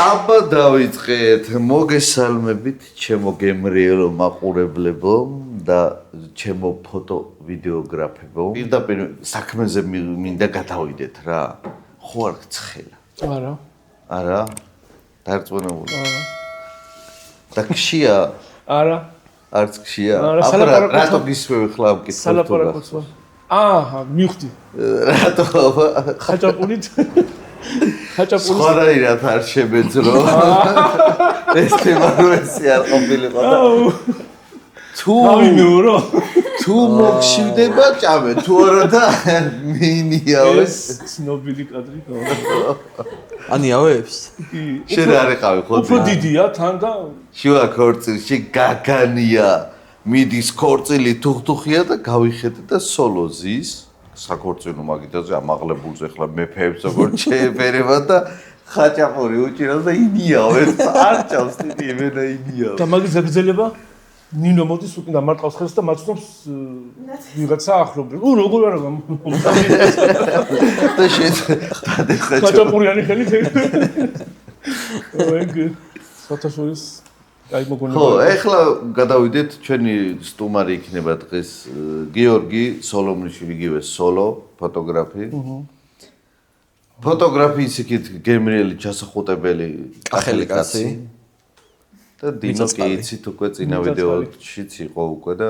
აბა დავიწყეთ, მოგესალმებით ჩემო გემრიელო მაყურებლებო და ჩემო ფოტო ვიდეოგრაფებო. პირდაპირ საქმეზე მინდა გადავიდეთ რა. ხო არ გცხელა? არა. არა? დარწმუნებული? არა. და ქშია? არა. არც ქშია? აბა რატო გისმევი ხლა ამ კითხვას? სალაპარაკოც ვარ. აჰა, მივხვდი. რატო? ხაჭაპურით. ხაჭაპურის სხვანაირად არ შემეძრო. ეს თემა როესი არ ყოფილიყო და თუ მოგშივდება ჭამე, თუ არა და მინიავეს. ცნობილი კადრი. ანიავებს? შენ არ იყავი ხო? უფრო დიდია თან და შუა ქორწილში გაგანია. მიდის ქორწილი თუხთუხია და გავიხედე და სოლოზის საქორწინო მაგიდაზე ამაღლებულზე ხლა მეფეებს როგორ შეეფერება და ხაჭაპური უჭირავს და ინიავებს არ ჭავს თითი იმენა ინიავ. და მაგის გაგრძელება ნინო მოდის უკან დამარტყავს ხელს და მაცნობს ვიღაცა ახლობრივ. როგორ არა და შენ დადეხა ხაჭაპურიანი ხელით. ეგ სათაშორის აი მოგონება. ხო, ეხლა გადავიდეთ ჩვენი სტუმარი იქნება დღეს გიორგი სოლომნიშვილი, იგივე სოლო ფოტოგრაფი. ფოტოგრაფი ისიქით გემრიელი ჩასახუტებელი კახელი კაცი. და დინო კი იცით უკვე წინა ვიდეოშიც იყო უკვე და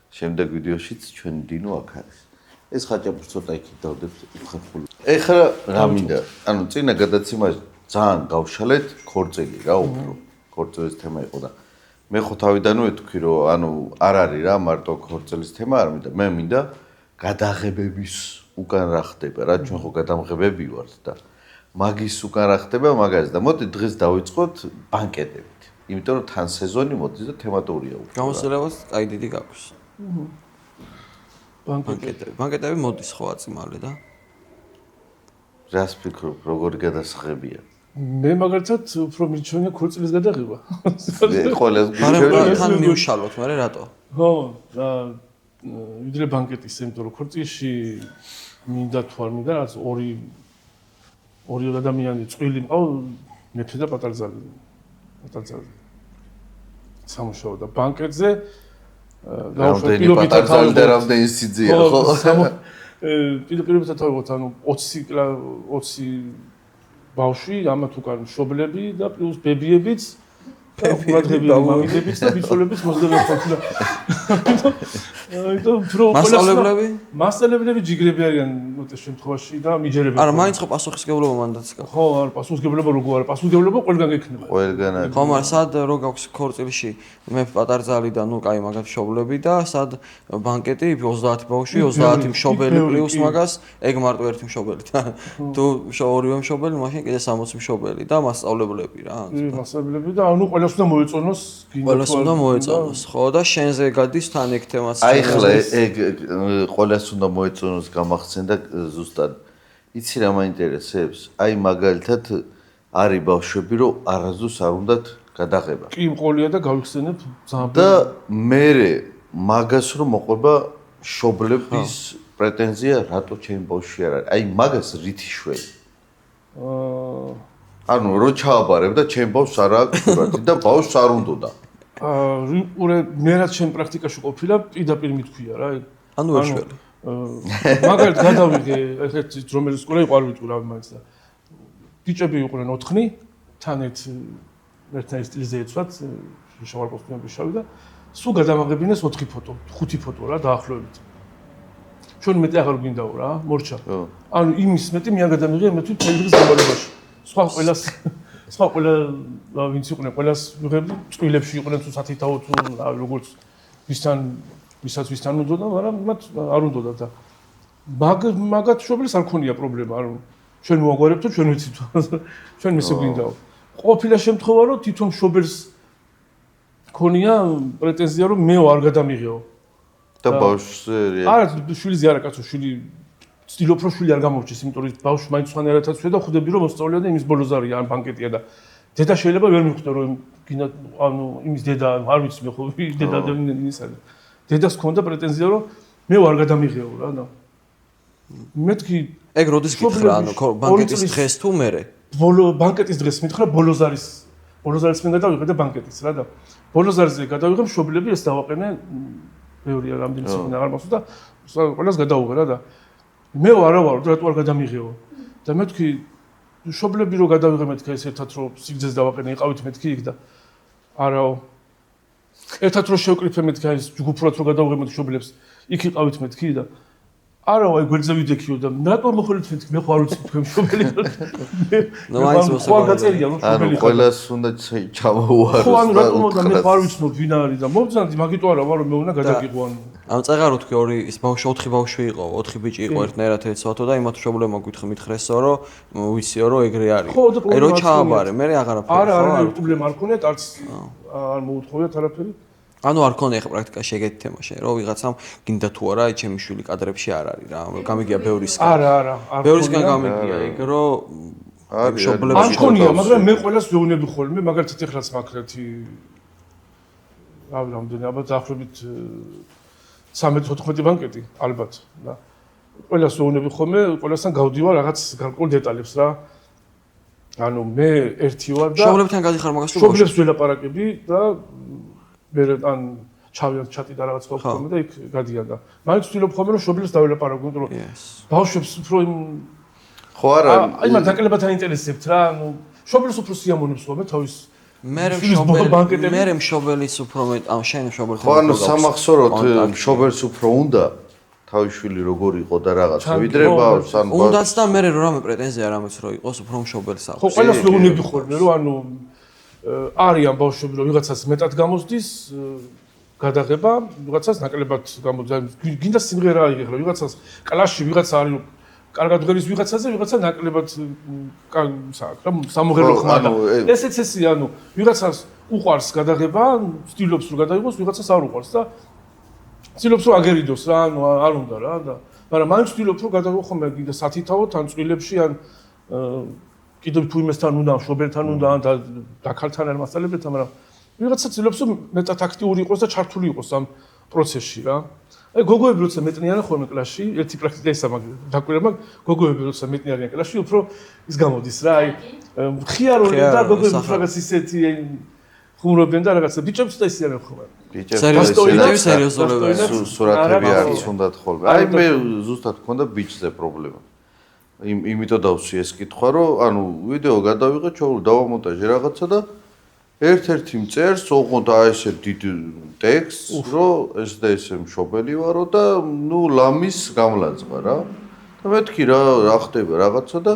შემდეგ ვიდეოშიც ჩვენი დინო აქ არის. ეს ხაჭაპური ცოტა იქით დავდებს უხერხული. ეხლა რა მინდა? ანუ წინა გადაცემაში ძალიან გავშალეთ ქორწილი რა უფრო. ქორწილის თემა იყო და მე ხო თავიდანვე თქვი რომ ანუ არ არის რა მარტო ქორწილის თემა არ მინდა მე მინდა გადაღებების უკან რა ხდება რა ჩვენ ხო გადამღებები ვართ და მაგის უკან რა ხდება მაგას და მოდი დღეს დავიწყოთ ბანკეტებით იმიტომ რომ თან სეზონი მოდის და თემატურია უკვე გამოსალებაც კაი დიდი გაქვს ბანკეტები მოდის ხო აწმალე და რას ფიქრობ როგორი გადასაღებია მე მაგალითად უფრო მიჩვენე ქორწილის გადაღება. ყველას მაგრამ თან მიუშალოთ, მაგრამ რატო? ხო, ვიდრე ბანკეტის, იმიტომ რომ ქორწილში მინდა თუ არ მინდა, რაც ორი ადამიანი წვილი მყავ, მეფე და პატარძალი. სამუშაო და ბანკეტზე რამდენი პატარძალი და რამდენი სიძია, ხო? პირობითად ავიღოთ, ანუ 20 ბავშვი, ამათ უკან მშობლები და პლუს ბებიებიც, ყურადღებიანი მამიდებიც და ბიჭოლებიც მოსდევენ. მასწავლებლები ჯიგრები არიან მოტეს შემთხვევაში და მიჯერებენ. არა, მაინც ხო პასუხისმგებლობა მანდაც გაქვს. ხო, არა, პასუხისმგებლობა როგორ არა, პასუხისმგებლობა ყველგან გექნება. ყველგან არის. ხო, მაგრამ სად რო გაქვს ქორწილში მე პატარძალი და ნუ კაი მაგათ მშობლები და სად ბანკეტი 30 ბავშვი, 30 მშობელი პლუს მაგას, ეგ მარტო ერთი მშობელი და თუ ორივე მშობელი, მაშინ კიდე 60 მშობელი და მასწავლებლები რა. მასწავლებლები და ანუ ყველას უნდა მოეწონოს, ყველას უნდა მოეწონოს, ხო და შენზე გადის თან ეგ თემაც. აი ხლა ეგ ყველას უნდა მოეწონოს გამახსენდა ზუსტად. იცი რა მაინტერესებს? აი მაგალითად არის ბავშვები, რომ არასდროს არ უნდათ გადაღება. კი, მყოლია და გავიხსენებ ძალიან. და მე მაგას რომ მოყვება მშობლების პრეტენზია, რატო ჩემი ბავშვი არ არის? აი მაგას რითი შველი? ანუ რო ჩააბარებ და ჩემ ბავშვს არ აქვს სურათი და ბავშვს არ უნდოდა. მე რაც ჩემ პრაქტიკაში ყოფილა, პირდაპირ მithქვია რა. ანუ ვერ შველი. მაგალითად გადავიღე ერთ რომელიც სკოლა იყო არ ვიტყვი რა მაინც და ბიჭები იყვნენ 4 თან ერთთან სტილზე ეცვათ შავარ კოსტუმები შავი და სულ გადამაღებინეს 4 ფოტო 5 ფოტო რა დაახლოებით ჩვენ მეტი აღარ გვინდაო რა მორჩა ანუ იმის მეტი მე არ გადამიღე მე თვითონ თელგის გამარებაში სხვა ყველა ვინც იყვნენ ყველას ვიღებდი წვილებში იყვნენ თუ სათითაო თუ როგორც ვისაც ვისთან უნდოდა, მაგრამ მათ არ უნდოდა და მაგათ შობლის არ ქონია პრობლემა, ანუ ჩვენ მოაგვარებთ, ჩვენ ვიცით, ჩვენ მისე გვინდაო. ყოფილა შემთხვევა, რომ თვითონ შობელს ქონია პრეტენზია, რომ მე არ გადამიღეო. და ბავშვზე არა, შვილზე არა, კაცო, შვილი ცდილობ რომ შვილი არ გამორჩეს, იმიტომ რომ ბავშვი მაინც სხვანაირადაც ვიდა, ხვდები რომ მოსწავლეა და იმის ბოლოს არის ან ბანკეტია და დედა შეიძლება ვერ მიხვდე რომ ანუ იმის დედა არ ვიცი მე ხო დედა ის არის. დედას ქონდა პრეტენზია რომ მე ვარ გადამიღეო რა და მეთქი ეგ როდის გითხრა, ანუ ბანკეტის დღეს თუ მერე? ბანკეტის დღეს მითხრა ბოლოზარის მინდა გადავიღე და ბანკეტის რა და ბოლოზარზე გადავიღე მშობლები ეს დავაყენე ბევრია რამდენი ციხე აღარ მახსოვს და ყველას გადავიღე რა და მე არა ვარ რატო არ გადამიღეო და მეთქი მშობლები რო გადავიღე მეთქი ეს ერთად რო სიგძეს დავაყენე იყავით მეთქი იქ და არაო ერთად რო შევკრიფე მეთქი ეს ჯგუფურად რო გადავიღე მეთქი მშობლებს იქ იყავით მეთქი და არა აი გვერდზე ვიდექიო და რატო მოხელით მეთქი მე ხარ ვიცი თქვენ მშობელი ნუ მაინც მოსაგონია გაწერია რომ მშობელი ხარ ყველას უნდა ჩამოუარო ხო ანუ რატომ და მე ხარ ვიცნობ ვინ არის და მობძანდი მაგიტო არა ვარ რომ მე უნდა გადაგიყო ანუ ამ წეღარო თქვი ორი ის ბავშვი 4 ბავშვი იყო 4 ბიჭი იყო ერთნაირად ეცვათო და იმათ მშობლებმა მითხრესო რომ ვიციო რომ ეგრე არის აი რო ჩააბარე მე აღარაფერი არა არა პრობლემა არ ქონიათ არც არ მოუთხოვიათ არაფერი ანუ არ ქონია ხა პრაქტიკაში ეგეთი თემაში რომ ვიღაცამ გინდა თუ არა ჩემი შვილი კადრებში არ არის რა გამიგია ბევრისგან არა ბევრისგან გამიგია ეგ რომ მშობლები არ ქონია მაგრამ მე ყველას ვეუბნები ხოლმე მაგალითად ეხლაც მაგათი რავი რამდენი ალბათ დაახლოებით 13-14 ბანკეტი ალბათ და ყველას ვეუბნები ხოლმე ყველასთან გავდივარ რაღაც გარკვეულ დეტალებს რა ანუ მე ერთი ვარ და მშობლებთან გადიხარ მაგას თუ მშობლებს ველაპარაკები და მე ან ჩავიარ ჩატი და რაღაც ხოლმე და იქ გადიან და მაინც ვცდილობ ხოლმე რომ მშობლებს დაველაპარაკო იმიტომ რომ ბავშვებს უფრო ხო არა აი მაგ დაკლებათ აინტერესებთ რა ანუ მშობლებს უფრო სიამოვნებს ხოლმე თავის მე მშობელის უფრო მეტ ამ შენ მშობელთან ხო ანუ სამახსოვროდ მშობელს უფრო უნდა თავის შვილი როგორ იყო და რაღაც ვიდრე ბავშვს ან უნდაც და მე რამე პრეტენზია რამეც რო იყოს უფრო მშობელს აქვს ხო ყველას ვეუბნები ხოლმე რომ ანუ არიან ბავშვები რომ ვიღაცას მეტად გამოსდის გადაღება ვიღაცას ნაკლებად გამოძაიმს გინდა სიმღერა აიღე ვიღაცას კლასში ვიღაცა არის კარგად ღერის ვიღაცაზე ვიღაცა ნაკლებად საათ რა სამღერო ხმა და ესეც ესია ანუ ვიღაცას უყვარს გადაღება ვცდილობს რომ გადაიღოს ვიღაცას არ უყვარს და ვცდილობს რომ აგერიდოს რა ანუ არ უნდა რა და მაგრამ მაინც ვცდილობ რომ გადაიღო ხოლმე გინდა სათითაოდ ან წვილებში ან კიდევ თუ იმასთან უნდა მშობელთან უნდა ან დაქალთან არ მასწავლებელთან მაგრამ ვიღაცა ვცდილობს რომ მეტად აქტიური იყოს და ჩართული იყოს ამ პროცესში რა აი გოგოები როცა მეტნიან ხოლმე კლასში ერთი პრაქტიკა ისაა მაგ დაკვირება გოგოები როცა მეტნიან კლასში უფრო ის გამოდის რა აი ხიარული და გოგოები რაღაც ისეთი ხუმრობენ და რაღაცა ბიჭებს და ისიანენ ხოლმე ბიჭებს სერიოზულობენ სურათები არც უნდათ ხოლმე აი მე ზუსტად მქონდა ბიჭზე პრობლემა იმიტომ დავსვი ეს კითხვა რომ ანუ ვიდეო გადავიღე ჩაულ დავამონტაჟე რაღაცა და ერთ-ერთი მწერს ოღონდ აი ესე დიდ ტექსტს რომ ეს და ესე მშობელი ვარო და ნუ ლამის გამლაძღა რა და მეთქი რა ხდება რაღაცა და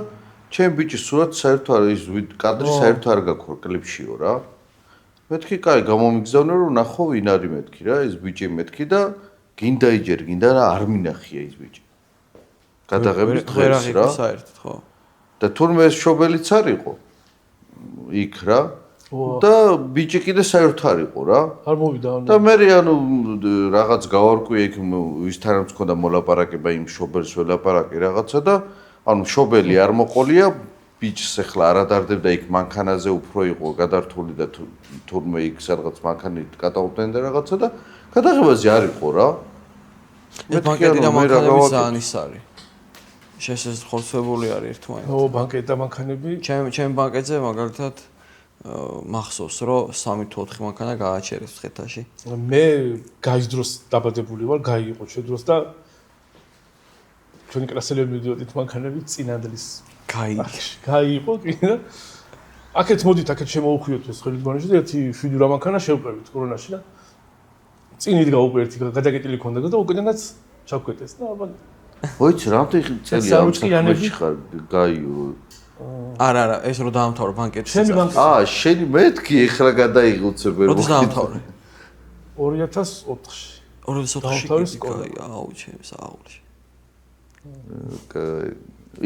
ჩემ ბიჭის სურათი საერთოდ არ ის კადრი საერთოდ არ გაქვს კლიპშიო რა მეთქი კაი გამომიგზავნე რომ ნახო ვინ არის მეთქი რა ეს ბიჭი მეთქი და გინდა იჯერ გინდა რა არ მინახია ის ბიჭი გადაღების დღეს რა საერთოდ ხო და თურმე ეს მშობელიც არისო იქ რა და ბიჭი კიდე საერთოდ არ იყო რა არ მოვიდა ანუ და მე ანუ რაღაც გავარკვიე იქ ვისთანაც მქონდა მოლაპარაკება იმ მშობელს ველაპარაკი რაღაცა და ანუ მშობელი არ მოყოლია ბიჭს ახლა არადარდებდა იქ მანქანაზე უფრო იყო გადართული და თურმე იქ სადღაც მანქანით გადაუდნენ და რაღაცა და გადაღებაზე არ იყო რა ეს ბანკეტი და მანქანები ძალიან ის არის შესაძლოა ხორცვებული არის ერთმანეთს ო ბანკეტი და მანქანები ჩემ ბანკეტზე მაგალითად მახსოვს რომ 3 თუ 4 მანქანა გააჩერეს ხეთაში მე გაის დროს დაბადებული ვარ გაი იყო ჩვენ დროს და ჩვენი კლასელები მიდიოდით მანქანები წინანდლის გაი იყო კი და აქეთ მოდით აქეთ შემოუხვიოთ ეს ხელისგანში და ერთი 7 მანქანა შევყევით კორონაში და წინ იდგა უკვე ერთი გადაგეტილი ქონდა და უკიდანაც ჩავკვეტეს და აბა ვოიცი რამდენი წელი ამსაქმეში ხარ გაიო არა ეს რო დაამთავრე ბანკეტში შენი მეთქი ეხლა გადაიღუცებ როდის დაამთავრე 2004-ში 2004-ში აუ ჩემს აუში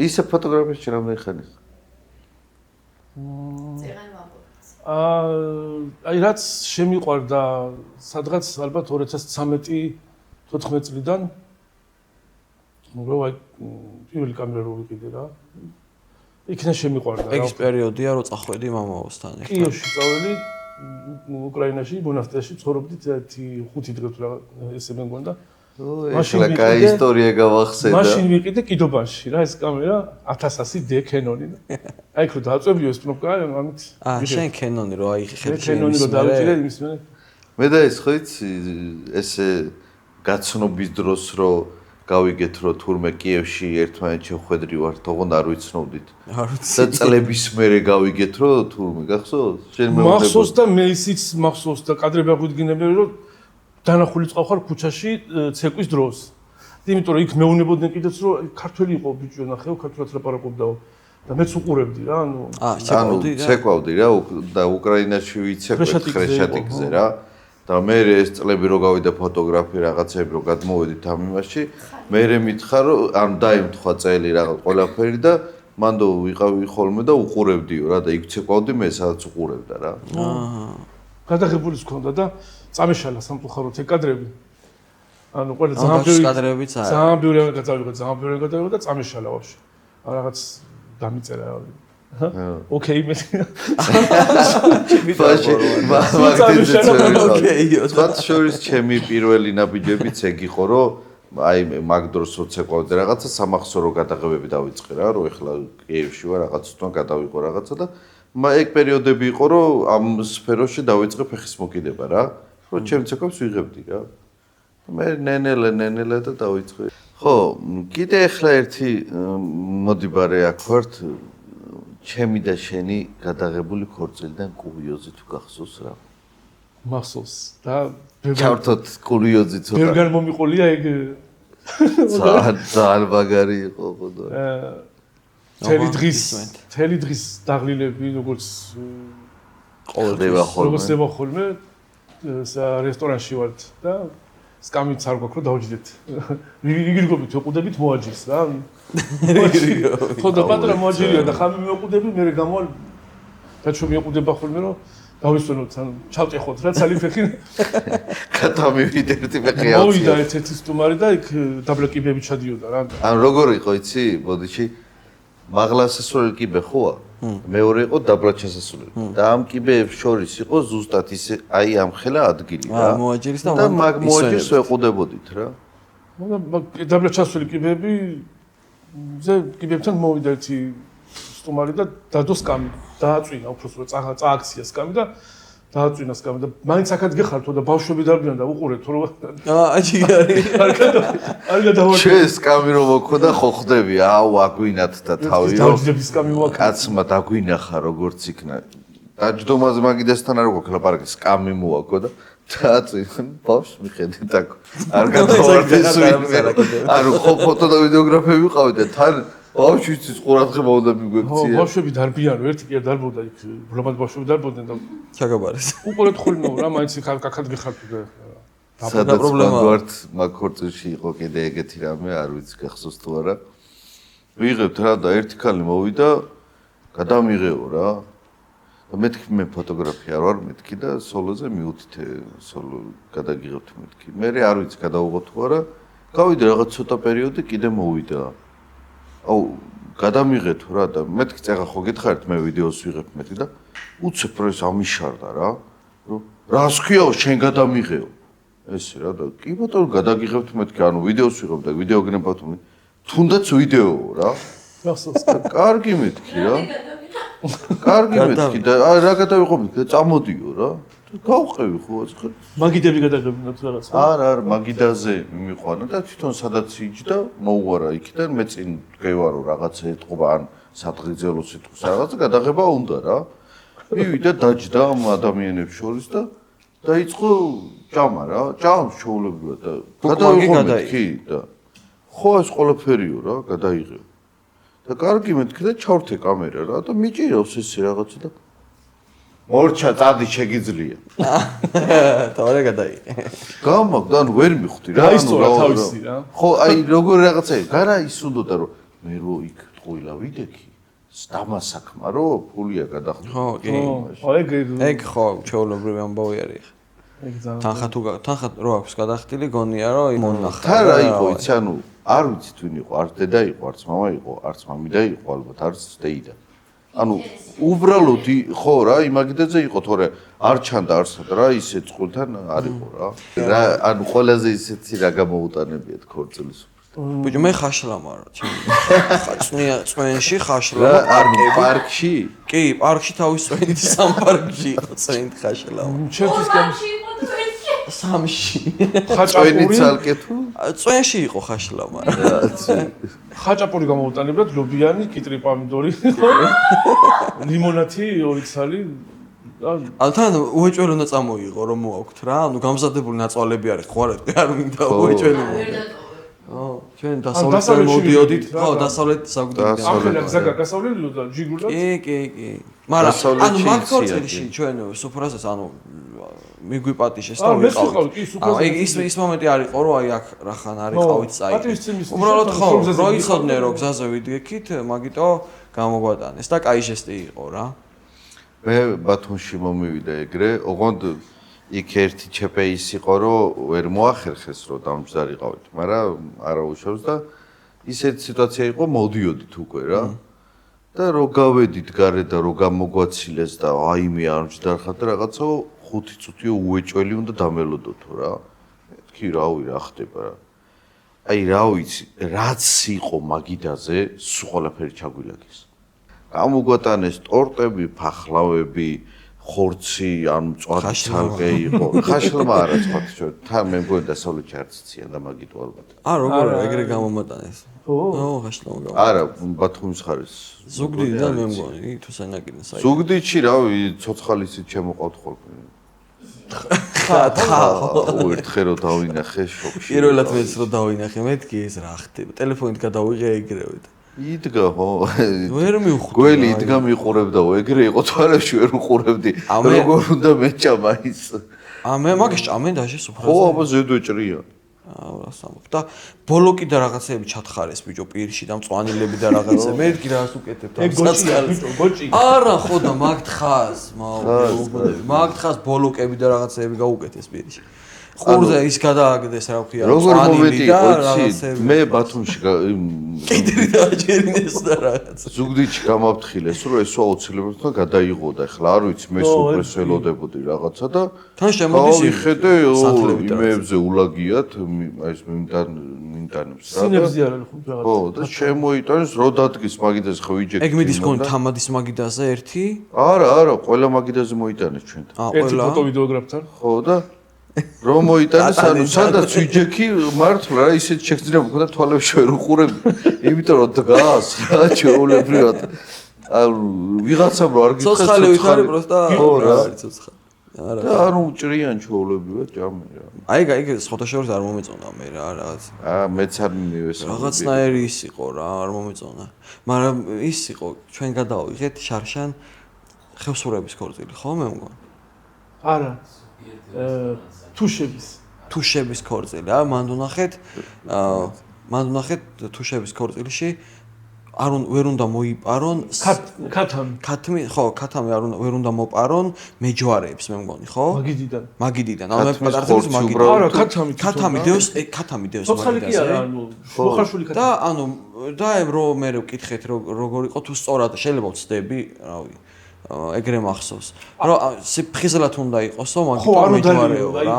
ისე ფოტოგრაფიაში რამდენი ხანი აი რაც შემიყვარდა სადღაც ალბათ 2013-14 წლიდან რომ აი პირველი კამერა რო ვიყიდე რა იქნა შემიყვარდა რა. ეს პერიოდია რომ წახვედი მამაოსთან ერთად. კიევში წავედი უკრაინაში, მონასტერში ცხოვრობდით 5 დღე თუ რა ესე მე მგონდა. ეხლა კაი ისტორია გავახსენდა. მაშინ ვიყიდე კიდობანში რა ეს კამერა 1100D Canon-ი. აი ხო დააწვევიო ეს კნოპკა, ამით. შენ Canon-ი რო აი ხელი Canon-ი რო დავიჭირე იმის მე. მე და ეს ხო იცი ესე გაცნობის დროს რო გავიგეთ რომ თურმე კიევში ერთმანეთს შეხვედრი ვართ, ოღონდ არ ვიცნობდით. არ ვიცი. და წლების მერე გავიგეთ რომ თურმე გახსოვს? შენ მეუბნებოდი. მახსოვს და მე ისიც მახსოვს და კადრები აღვიდგინებდი რომ დანახული წავხარ ქუჩაში ცეკვის დროს. იმიტომ რომ იქ მეუნებოდნენ კიდეც რომ ქართველი იყო ბიჭო ნახეო, ქართულად ლაპარაკობდაო და მეც უყურებდი რა, ცეკვავდი რა და უკრაინაში ვიცეკვეთ ხრეშატიკზე რა. და მე ეს წლები რო გავიდა ფოტოგრაფი რაღაცები რო გადმოვედით ამ იმაში, მე მითხა რომ ან დაემთხვა წელი რაღაც ყველაფერი და მანდო ვიყავი ხოლმე და უყურებდიო რა და იქ ცეკვავდი მე სადაც უყურებდა რა. გადაღებულიც ჰქონდა და წამეშალა სამწუხაროდ ეგ კადრები. ანუ ყველა ძალიან ბევრი გადავიღე და წამეშალა ვაფშე. რაღაც დამიწერა რა. ოკეი მე. მათ შორის ჩემი პირველი ნაბიჯებიც ეგ იყო რომ აი მაგ დროს რო ცეკვავდი რაღაცა სამახსოვრო გადაღებები დავიწყე რა რომ ეხლა კიევში ვარ რაღაც თვითონ გადავიყო რაღაცა და ეგ პერიოდები იყო რომ ამ სფეროში დავიწყე ფეხის მოკიდება რა რომ ჩემ ცეკვებს ვიღებდი რა მე ნენელე და დავიწყე ხო კიდე ეხლა ერთი მოდი ბარე აქ ვართ ჩემი და შენი გადაღებული ქორწილიდან კურიოზი თუ გახსოვს რა მახსოვს და ჩავთოთ კურიოზი ცოტა ბევრგან მომიყოლია ეგ ძალიან მაგარი იყო ხოდა თელი დღის დაღლილები როგორც ყოველდღიურად ხოლმე რესტორანში ვართ და სკამიც არ გვაქვს რომ დავჯდეთ. იგრიგობით ვეყუდებით მოაჯირს რა. ხო და პატრა მოაჯირია და ხამი მივეყუდები, მე გამოვალ და ჩვენ მივეყუდება ხოლმე რომ დავისვენოთ, ანუ ჩავტეხოთ რა ცალი ფეხი. გადამივიდე ერთი ფეხი ავწია. მოვიდა ერთ-ერთი სტუმარი და იქ დაბლაკიბები ჩადიოდა რა. ანუ როგორ იყო იცი, ბოდიში? მაღლა სასურველი კიბე ხოა? მეორე იყო დაბლა ჩასასვლელი. და ამ კიბეებს შორის იყო ზუსტად ისე აი ამ ხელა ადგილი რა. მოაჯირის და მაგ მოაჯირს ვეყუდებოდით რა. და დაბლა ჩასასვლელი კიბეები ზე კიბეებთან მოვიდა ერთი სტუმარი და დადო სკამი, დააწვინა უბრალოდ წააქცია სკამი და დააწვინა სკამი და მაინც აქად გეხართო და ბავშვები დარბიან და უყურეთ რომ აჯიგარი არ გადავარ შენ სკამი რომ მოხდა ხო ხდები აუ აგვინათ და თავი რომ დავჯდები სკამი მოაქ კაცმა დაგვინახა როგორც იქნა დაჯდომაზე მაგიდასთან არ გვაქვს ლაპარაკი სკამი მოაქო და დააწვინა ბავშვს მიხედით აქ არ გადავარდეს ანუ ხო ფოტო და ვიდეოგრაფები ვიყავით და თან ბავშვისთვის ყურადღება უნდა მიგვექცია. ბავშვები დარბიან, ერთი კი არ დარბოდა იქ, ბლომად ბავშვები დარბოდნენ და ჩაგაბარეს. უყურეთ ხოლმე რა, მაინც იქ აქად გიხართ და სადა პრობლემა ვართ, მაგ ქორწილში იყო კიდე ეგეთი რამე, არ ვიცი გახსოვს თუ არა. ვიღებთ რა და ერთი ქალი მოვიდა, გადამიღეო რა. და მეთქი მე ფოტოგრაფი არ ვარ, მეთქი და სოლოზე მიუთითე, სოლო გადაგიღებთ მეთქი. მე არ ვიცი გადავიღო თუ არა. გავიდა რაღაც ცოტა პერიოდი კიდე მოვიდა. აუ გადამიღეთ რა და მეთქი წეგა ხო გითხარით მე ვიდეოს ვიღებ მეთქი და უცებ რო ეს ამიშარდა რა რომ რას ხიაო შენ გადამიღეო ესე რა და კი ბატონო გადაგიღებთ მეთქი ანუ ვიდეოს ვიღებ და ვიდეო გნებავთ თუნდაც ვიდეოო რა გახსოვს კარგი მეთქი რა კარგი მეთქი და რა გადავიღო მეთქი წამოდიო რა გავყევი ხო ეს ხო მაგიდები გადაგებინოთ რაღაც არა მაგიდაზე მიყვანა და თვითონ სადაც იჯდა მოუვარა იქიდან მე წინ გევარო რაღაცა ეთყობა ან სადღიძელო სიტყვის რაღაცა გადაღება უნდა რა მივიდა დაჯდა ამ ადამიანებს შორის და დაიწყო ჭამა რა ჭამს ჩაულებრივად და გადავიღო მეთქი და ხო ეს ყველაფერიო რა გადაიღე და კარგი მეთქი და ჩავრთე კამერა რა და მიჭირავს ესე რაღაცა და მორჩა წადი შეგიძლია. თავი გადაიღე. გამაგ და ვერ მიხვდი რა. აისწორა თავისი რა. ხო, აი როგორ რაღაცა გარა ისუნდოდა რომ მე რო იქ ტყუილა ვიდექი. დამასაქმა რო ფულია გადახდა. ხო, კი. ხო, ეგ ხო, ჩაოლებრივი ამბავი არის. ეგ ძალიან. თანხა რო აქვს გადახდილი გონია რომ მონახა. თან რა იყო იცი ანუ არ ვიცი თუ იყო, არც დედა იყო, არც მამა იყო, არც მამიდა იყო, ალბათ არც დეიდა. ანუ უბრალოდ ხო რა იმაგიდაზე იყო თორე არ ჩანდა არსად რა ისე წყულთან არ იყო რა ანუ ყველაზე ისეთი რა გამოუტანებიათ ქორწილის ბიჭო მე ხაშლა მარა წვენში ხაშლა პარკში კი პარკში თავის წვენით სამ პარკში იყო წვენით ხაშლა ჩემთვის გამში სამში წვენი ცალკე თუ წვენში იყო ხაშლა მარა ხაჭაპური გამოუტანებდათ ლობიანი კიტრი პომიდორი ლიმონათი ორი ცალი ან თან უეჭველი უნდა წამოიღო რომ მოაქვთ რა ანუ გამზადებული ნაწვალები არის ხო არ მინდა უეჭველი ჩვენ დასავლეთიდან მოდიოდით ხო დასავლეთ საგვდიდან ახლა გზა გასავლელი და ჯიგრულად კი მაგრამ ანუ მაგ ქორწილში ჩვენ სუფრაზეს ანუ მიგვიპატიშეს და ვიყავით ის მომენტი არ იყო რომ აი აქ რახან არ იყავით წაი უბრალოდ ხო რო იცოდნენ რომ გზაზე ვიდექით მაგიტო გამოგვატანეს და კაი ჟესტი იყო რა მე ბათუმში მომივიდა ეგრე ოღონდ იქ ერთი ჩეპეის იყო რომ ვერ მოახერხეს რომ დამჯდარიყავით მაგრამ არა უშავს და ისეთი სიტუაცია იყო მოდიოდით უკვე რა და რო გავედით გარეთ და რო გამოგვაცილეს და აი მე არ მჯდარხარ და რაღაცა 5 წუთიო უეჭველი უნდა დამელოდოთო რა მეთქი რავი რა ხდება რა აი რა ვიცი რაც იყო მაგიდაზე სულ ყველაფერი ჩაგვილაგეს გამოგვატანეს ტორტები ფახლავები ხორცი ან მწვადი ცალკე იყო ხაშლმა არა თქვათ ჩვენ თან მე მგონი დასავლეთში არც ციან და მაგიტო ალბათ როგორ ეგრე გამომატანეს ხო ხაშლმა არა ბათუმის ხარის ზუგდიდიდან მე მგონი თუ სანაკინეს აი ზუგდიდში რავი ცოცხალისით შემოყავთ ხოლმე ერთხელ რო დავინახე შოქში პირველად მეც რო დავინახე მეთქი ეს რა ხდება ტელეფონით გადავიღე ეგრევე იდგა ხო ვერ მივხვდი გველი იდგა მიყურებდაო ეგრე იყო თვალებში ვერ უყურებდი როგორ უნდა მეჭამა ის მე მაგას ჭამენ დაჟე სუფრაზე ხო აბა ზედვე ჭრია რასამობ და ბოლო კიდე რაღაცეები ჩათხარეს ბიჭო პირში და მწვანილები და რაღაცები მე კი რას უკეთებ ეგ გოჭია ბიჭო გოჭი არა ხო და მაგთხას მაგთხას ბოლოკები და რაღაცეები გაუკეთეს პირში ხურზე ის გადააგდეს რა ვქია როგორ მომენტი იყო მე ბათუმში კიდე დააჭერინეს და რაღაც ზუგდიდში გამაფრთხილეს რომ ესო აუცილებლად უნდა გადაიღო და ეხლა არ ვიცი მე სუპრეს ველოდებოდი რაღაცა და თან შემოდის იხედე იმეებზე ულაგიათ ეს მინდანებს რა სინებზე არა ხო რაღაც ხო და შემოიტანეს რო დადგეს მაგიდაზე ხო ვიჯექი ეგ მიდის გონი თამადის მაგიდაზე ერთი არა ყველა მაგიდაზე მოიტანეს ჩვენთან ერთი ფოტო ვიდეოგრაფთან ხო და რომ მოიტანეს ანუ სადაც ვიჯექი მართლა რა ისეთ შეგძინება მქონდა თვალებში ვერ უყურები იმიტომ რომ დგას რა ჩეულებრივად ანუ ვიღაცამ რო არ გითხეს ცოცხალი ვით არის პროსტა ხო რა არის ცოცხალი არა და ანუ ჭრიან ჩეულებრივად ჭამე რა აი სხვადასხვა არ მომეწონა მე რა რაღაც მეც არ მივეს რაღაცნაირი ის იყო რა არ მომეწონა მაგრამ ის იყო ჩვენ გადავიღეთ შარშან ხევსურების ქორწილი ხო მე მგონი არა თუშების ქორწილი რა მანდ უნახეთ თუშების ქორწილში ვერ უნდა მოიპარონ ქათმი ხო ქათამი ვერ უნდა მოპარონ მეჯვარეებს მე მგონი ხო მაგიდიდან ანუ მე პატარებს მაგიდიდან არა ქათამი დევს მაგიდაზე და ანუ და რომ მე ვკითხეთ როგორ იყო თუ სწორად შეიძლება ვცდები რავი ეგრე მახსოვს რომ ფხიზლად უნდა იყოსო მაგიტო მეჯვარეო რა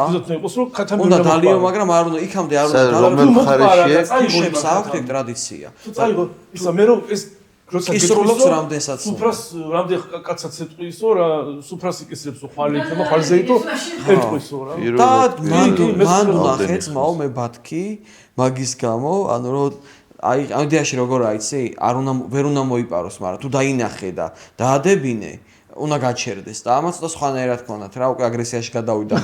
უნდა დალიო მაგრამ არ უნდა იქამდე არ უნდა რომელ მხარეშია თუშებს აქვს ეგ ტრადიცია წაიღო ისა მე რომ ეს როცა ისრულობს რამდენსაც სუფრას რამდენ კაცაც ეტყვისო რა სუფრას იკისრებსო ხვალე იქნება ხვალზე იტო ეტყვისო რა და მან ნახეთ მაო მე ბათქი მაგის გამო ანუ რომ აი იდეაში როგორ აიცი ვერ უნდა მოიპაროს მაგრამ თუ დაინახე და დაადებინე უნდა გაჩერდეს და ამაც და სხვანაირად ქონათ რა უკვე აგრესიაში გადავიდა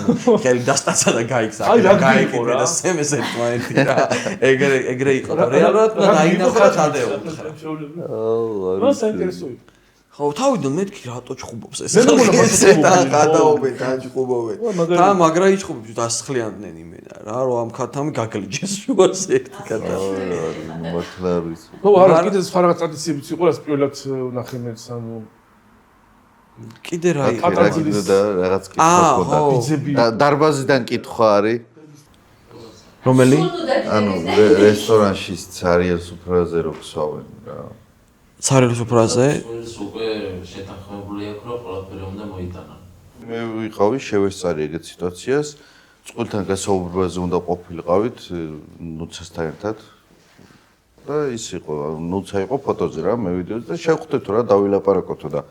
ხელი დასტაცა და გაიქცა გაიკეთე და სემეს ერთმანეთი რა ეგრე იყო და რეალურად უნდა დაინახა და დადეოხო რა საინტერესო იყო ხო თავიდან მეთქი რატო ჩხუბობს ეს და გადაობენ და ჩხუბობენ და მაგრა იჩხუბებს დასხლიანდნენ იმენა რა რომ ამ ქათამი გაგლიჯეს შუას ერთი ქათამი მართლა არის ხო არა კიდე სხვა რაღაც ტრადიციებიც იყო რაც პირველად ვნახე მეც ანუ კიდე რა იყო და რაღაც კითხვა ჰქონდა დარბაზიდან კითხვა არის რომელი ანუ რესტორანში ცარიელ სუფრაზე რო ხსავენ რა ცარიელ სუფრაზე სუპერ მე ვიყავი შევესწარი ეგეთ სიტუაციას. წყვილთან გასაუბრებაზე უნდა ყოფილიყავით ნუცასთან ერთად. და ის იყო, ნუცა იყო ფოტოზე რა, მე ვიდეოზე და შევხვდეთ რა დავილაპარაკოთო და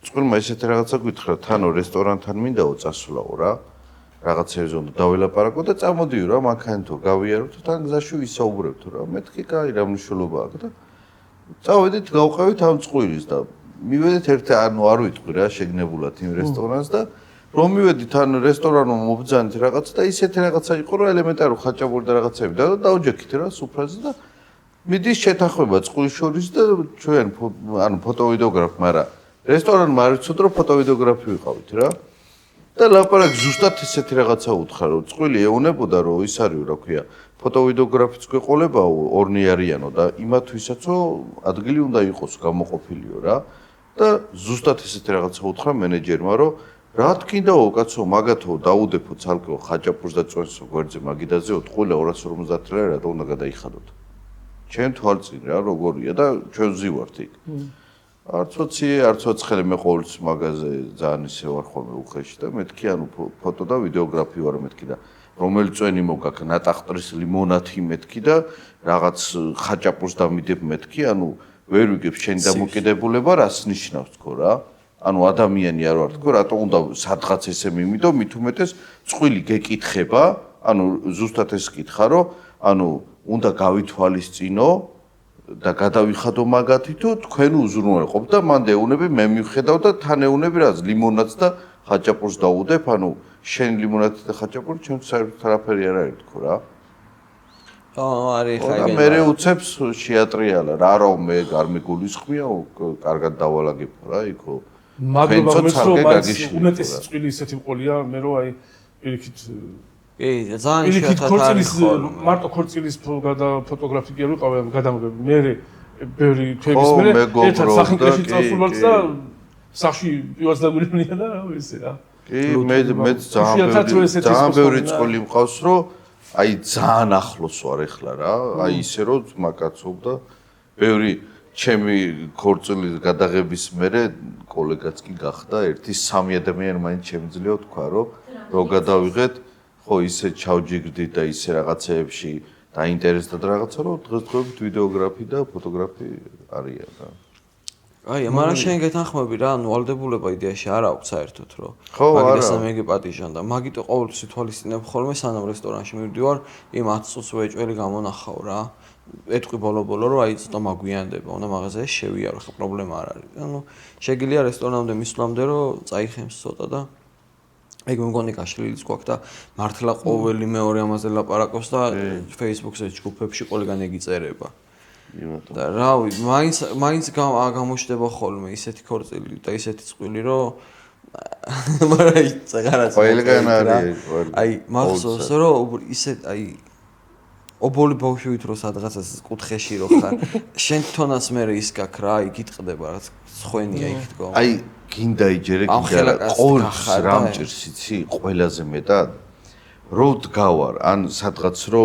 წყვილმა ესეთი რაღაცა გითხრა, თანო რესტორანთან მინდაო წასვლაო რა. რაღაცებზე უნდა დავილაპარაკო და წამოდიო რა მანქანითო გავიაროთ თან გზაში ვისაუბრებთ რა. მეთქი კაი რა მნიშვნელობა აქვს და წავედით გავყევით ამ წყვილის და მივედით ერთი არ ვიტყვი რა შეგნებულად იმ რესტორანს და რომ მივედით ან რესტორანულ მობძანით რაღაცა და ისეთი რაღაცა იყო რომ ელემენტარული ხაჭაპური და რაღაცები და დავჯექით რა სუფრაზე და მიდის შეთანხმება წყვილის შორის და ჩვენ ანუ ფოტოვიდეოგრაფი, მაგრამ რესტორანმა არ იცოდა რომ ფოტოვიდეოგრაფი ვიყავით რა. და ლაპარაკი ზუსტად ესეთი რაღაცა უთხრა რომ წყვილი ეუნებოდა რომ ის არის რა ქვია ფოტოვიდეოგრაფიც გვეყოლებაო ორნიარიანო და იმათვისაც რომ ადგილი უნდა იყოს გამოყოფილიო რა და ზუსტად ესეთი რაღაცა უთხრა მენეჯერმა რომ რა თქინდაო კაცო მაგათო დაუდეფო ცალკეო ხაჭაპურს და წვენსო გვერდზე მაგიდაზეო ტყუილა 250 ლარი რა უნდა გადაიხადოთ ჩვენ თვალწინ რა როგორია და ჩვენ ვზივართ იქ არც ოცი, არც ოცხელი მე ყოველთვის მაღაზიაზე ძალიან ისე ვარ ხოლმე უხეში და მეთქი ანუ ფოტო და ვიდეოგრაფი ვარ მეთქი და რომელი წვენი მოგაქ ნატახტრის ლიმონათი მეთქი და რაღაც ხაჭაპურს დამიდებ მეთქი ანუ ვერ ვიგებ შენი დამოკიდებულება რას ნიშნავს თქო რა ანუ ადამიანი არ ვარ თქო რატო უნდა სადღაც ესე მიმიდო მით უმეტეს წყვილი გეკითხება ანუ ზუსტად ეს კითხა რომ ანუ უნდა გავითვალისწინო და გადავიხადო მაგათი თუ თქვენ უზრუნველყოფ და მანდ ეუნები მე მივხედავ და თან ეუნები რაც ლიმონადს და ხაჭაპურს დაუდებ ანუ შენ ლიმონადი და ხაჭაპური ჩვენ საერთოდ არაფერი არ არის თქო რა არის ხაი და მე უცებს შეატრიალა რა რომ მე არ მეგულისხმია კარგად დავალაგებ რა იქო მადლობა მეცხრობას უმეტესი წვილი ისეთი მყოლია მე რომ აი პირიქით კი, ძალიან შეათარიღო. მარტო ქორწილის ფოტოგრაფია ვიყავი, გადამგები. მე ბევრი თვეების მერე ერთად სახინკლეში წავსულვართ და სახში პივაც დაგვირენია და ესე რა. კი, მე ძალიან ბევრი წყვილი მყავს, რომ აი ძალიან ახლოს ვარ ეხლა რა. აი ისე რომ მაკაცობ და ბევრი ჩემი ქორწილის გადაღების მერე კოლეგაც კი გახდა, ერთი 3 ადამიანი მაინც შემიძლია თქვა, რომ გადავიღეთ ხო ისე ჩავჯიგდით და ისე რაღაცეებში დაინტერესდათ რაღაცა რომ დღესდღეობით ვიდეოგრაფი და ფოტოგრაფი არიან რა. აი, მაგრამ შენ გეთანხმები რა, ანუ ვალდებულება იდეაში არ აქვს საერთოდ რომ მაგას მეგი პატიჟან და მაგიტო ყოველთვის ითვალისწინებ ხოლმე სანამ რესტორანში მივდივარ, იმ 10 წუთს ვეჭველი გამონახავ რა. ეთყვი ბოლო-ბოლო რომ აი ცოტა მაგვიანდება, უნდა მაღაზიაში შევიარო, ხო პრობლემა არ არის. ანუ შეგიძლია რესტორანამდე მისვლამდე რომ წაიხემს ცოტა და ეგ მეგონი გაშლილიც გვაქვს და მართლა ყოველი მეორე ამაზე ლაპარაკობს და Facebook-ზე ჯგუფებში ყველგან ეგ იწერება. და რავი, მაინც გამოჩნდება ხოლმე ისეთი ქორწილი და ისეთი წყვილი, რომ მაგრამ იცაღარაც ყველგან არის. აი, მახსოვს რომ ისე აი ობოლი ბავშვით რო სადღაცას კუთხეში რო ხარ, შენ თვითონაც მე ის გაქ რა, აი გიტყდება რაც ხვენია იქ თქო. აი გინდა იჯერე გინდა ყოველს რა მჭირს იცი ყველაზე მეტად რო დგავარ ან სადღაც რო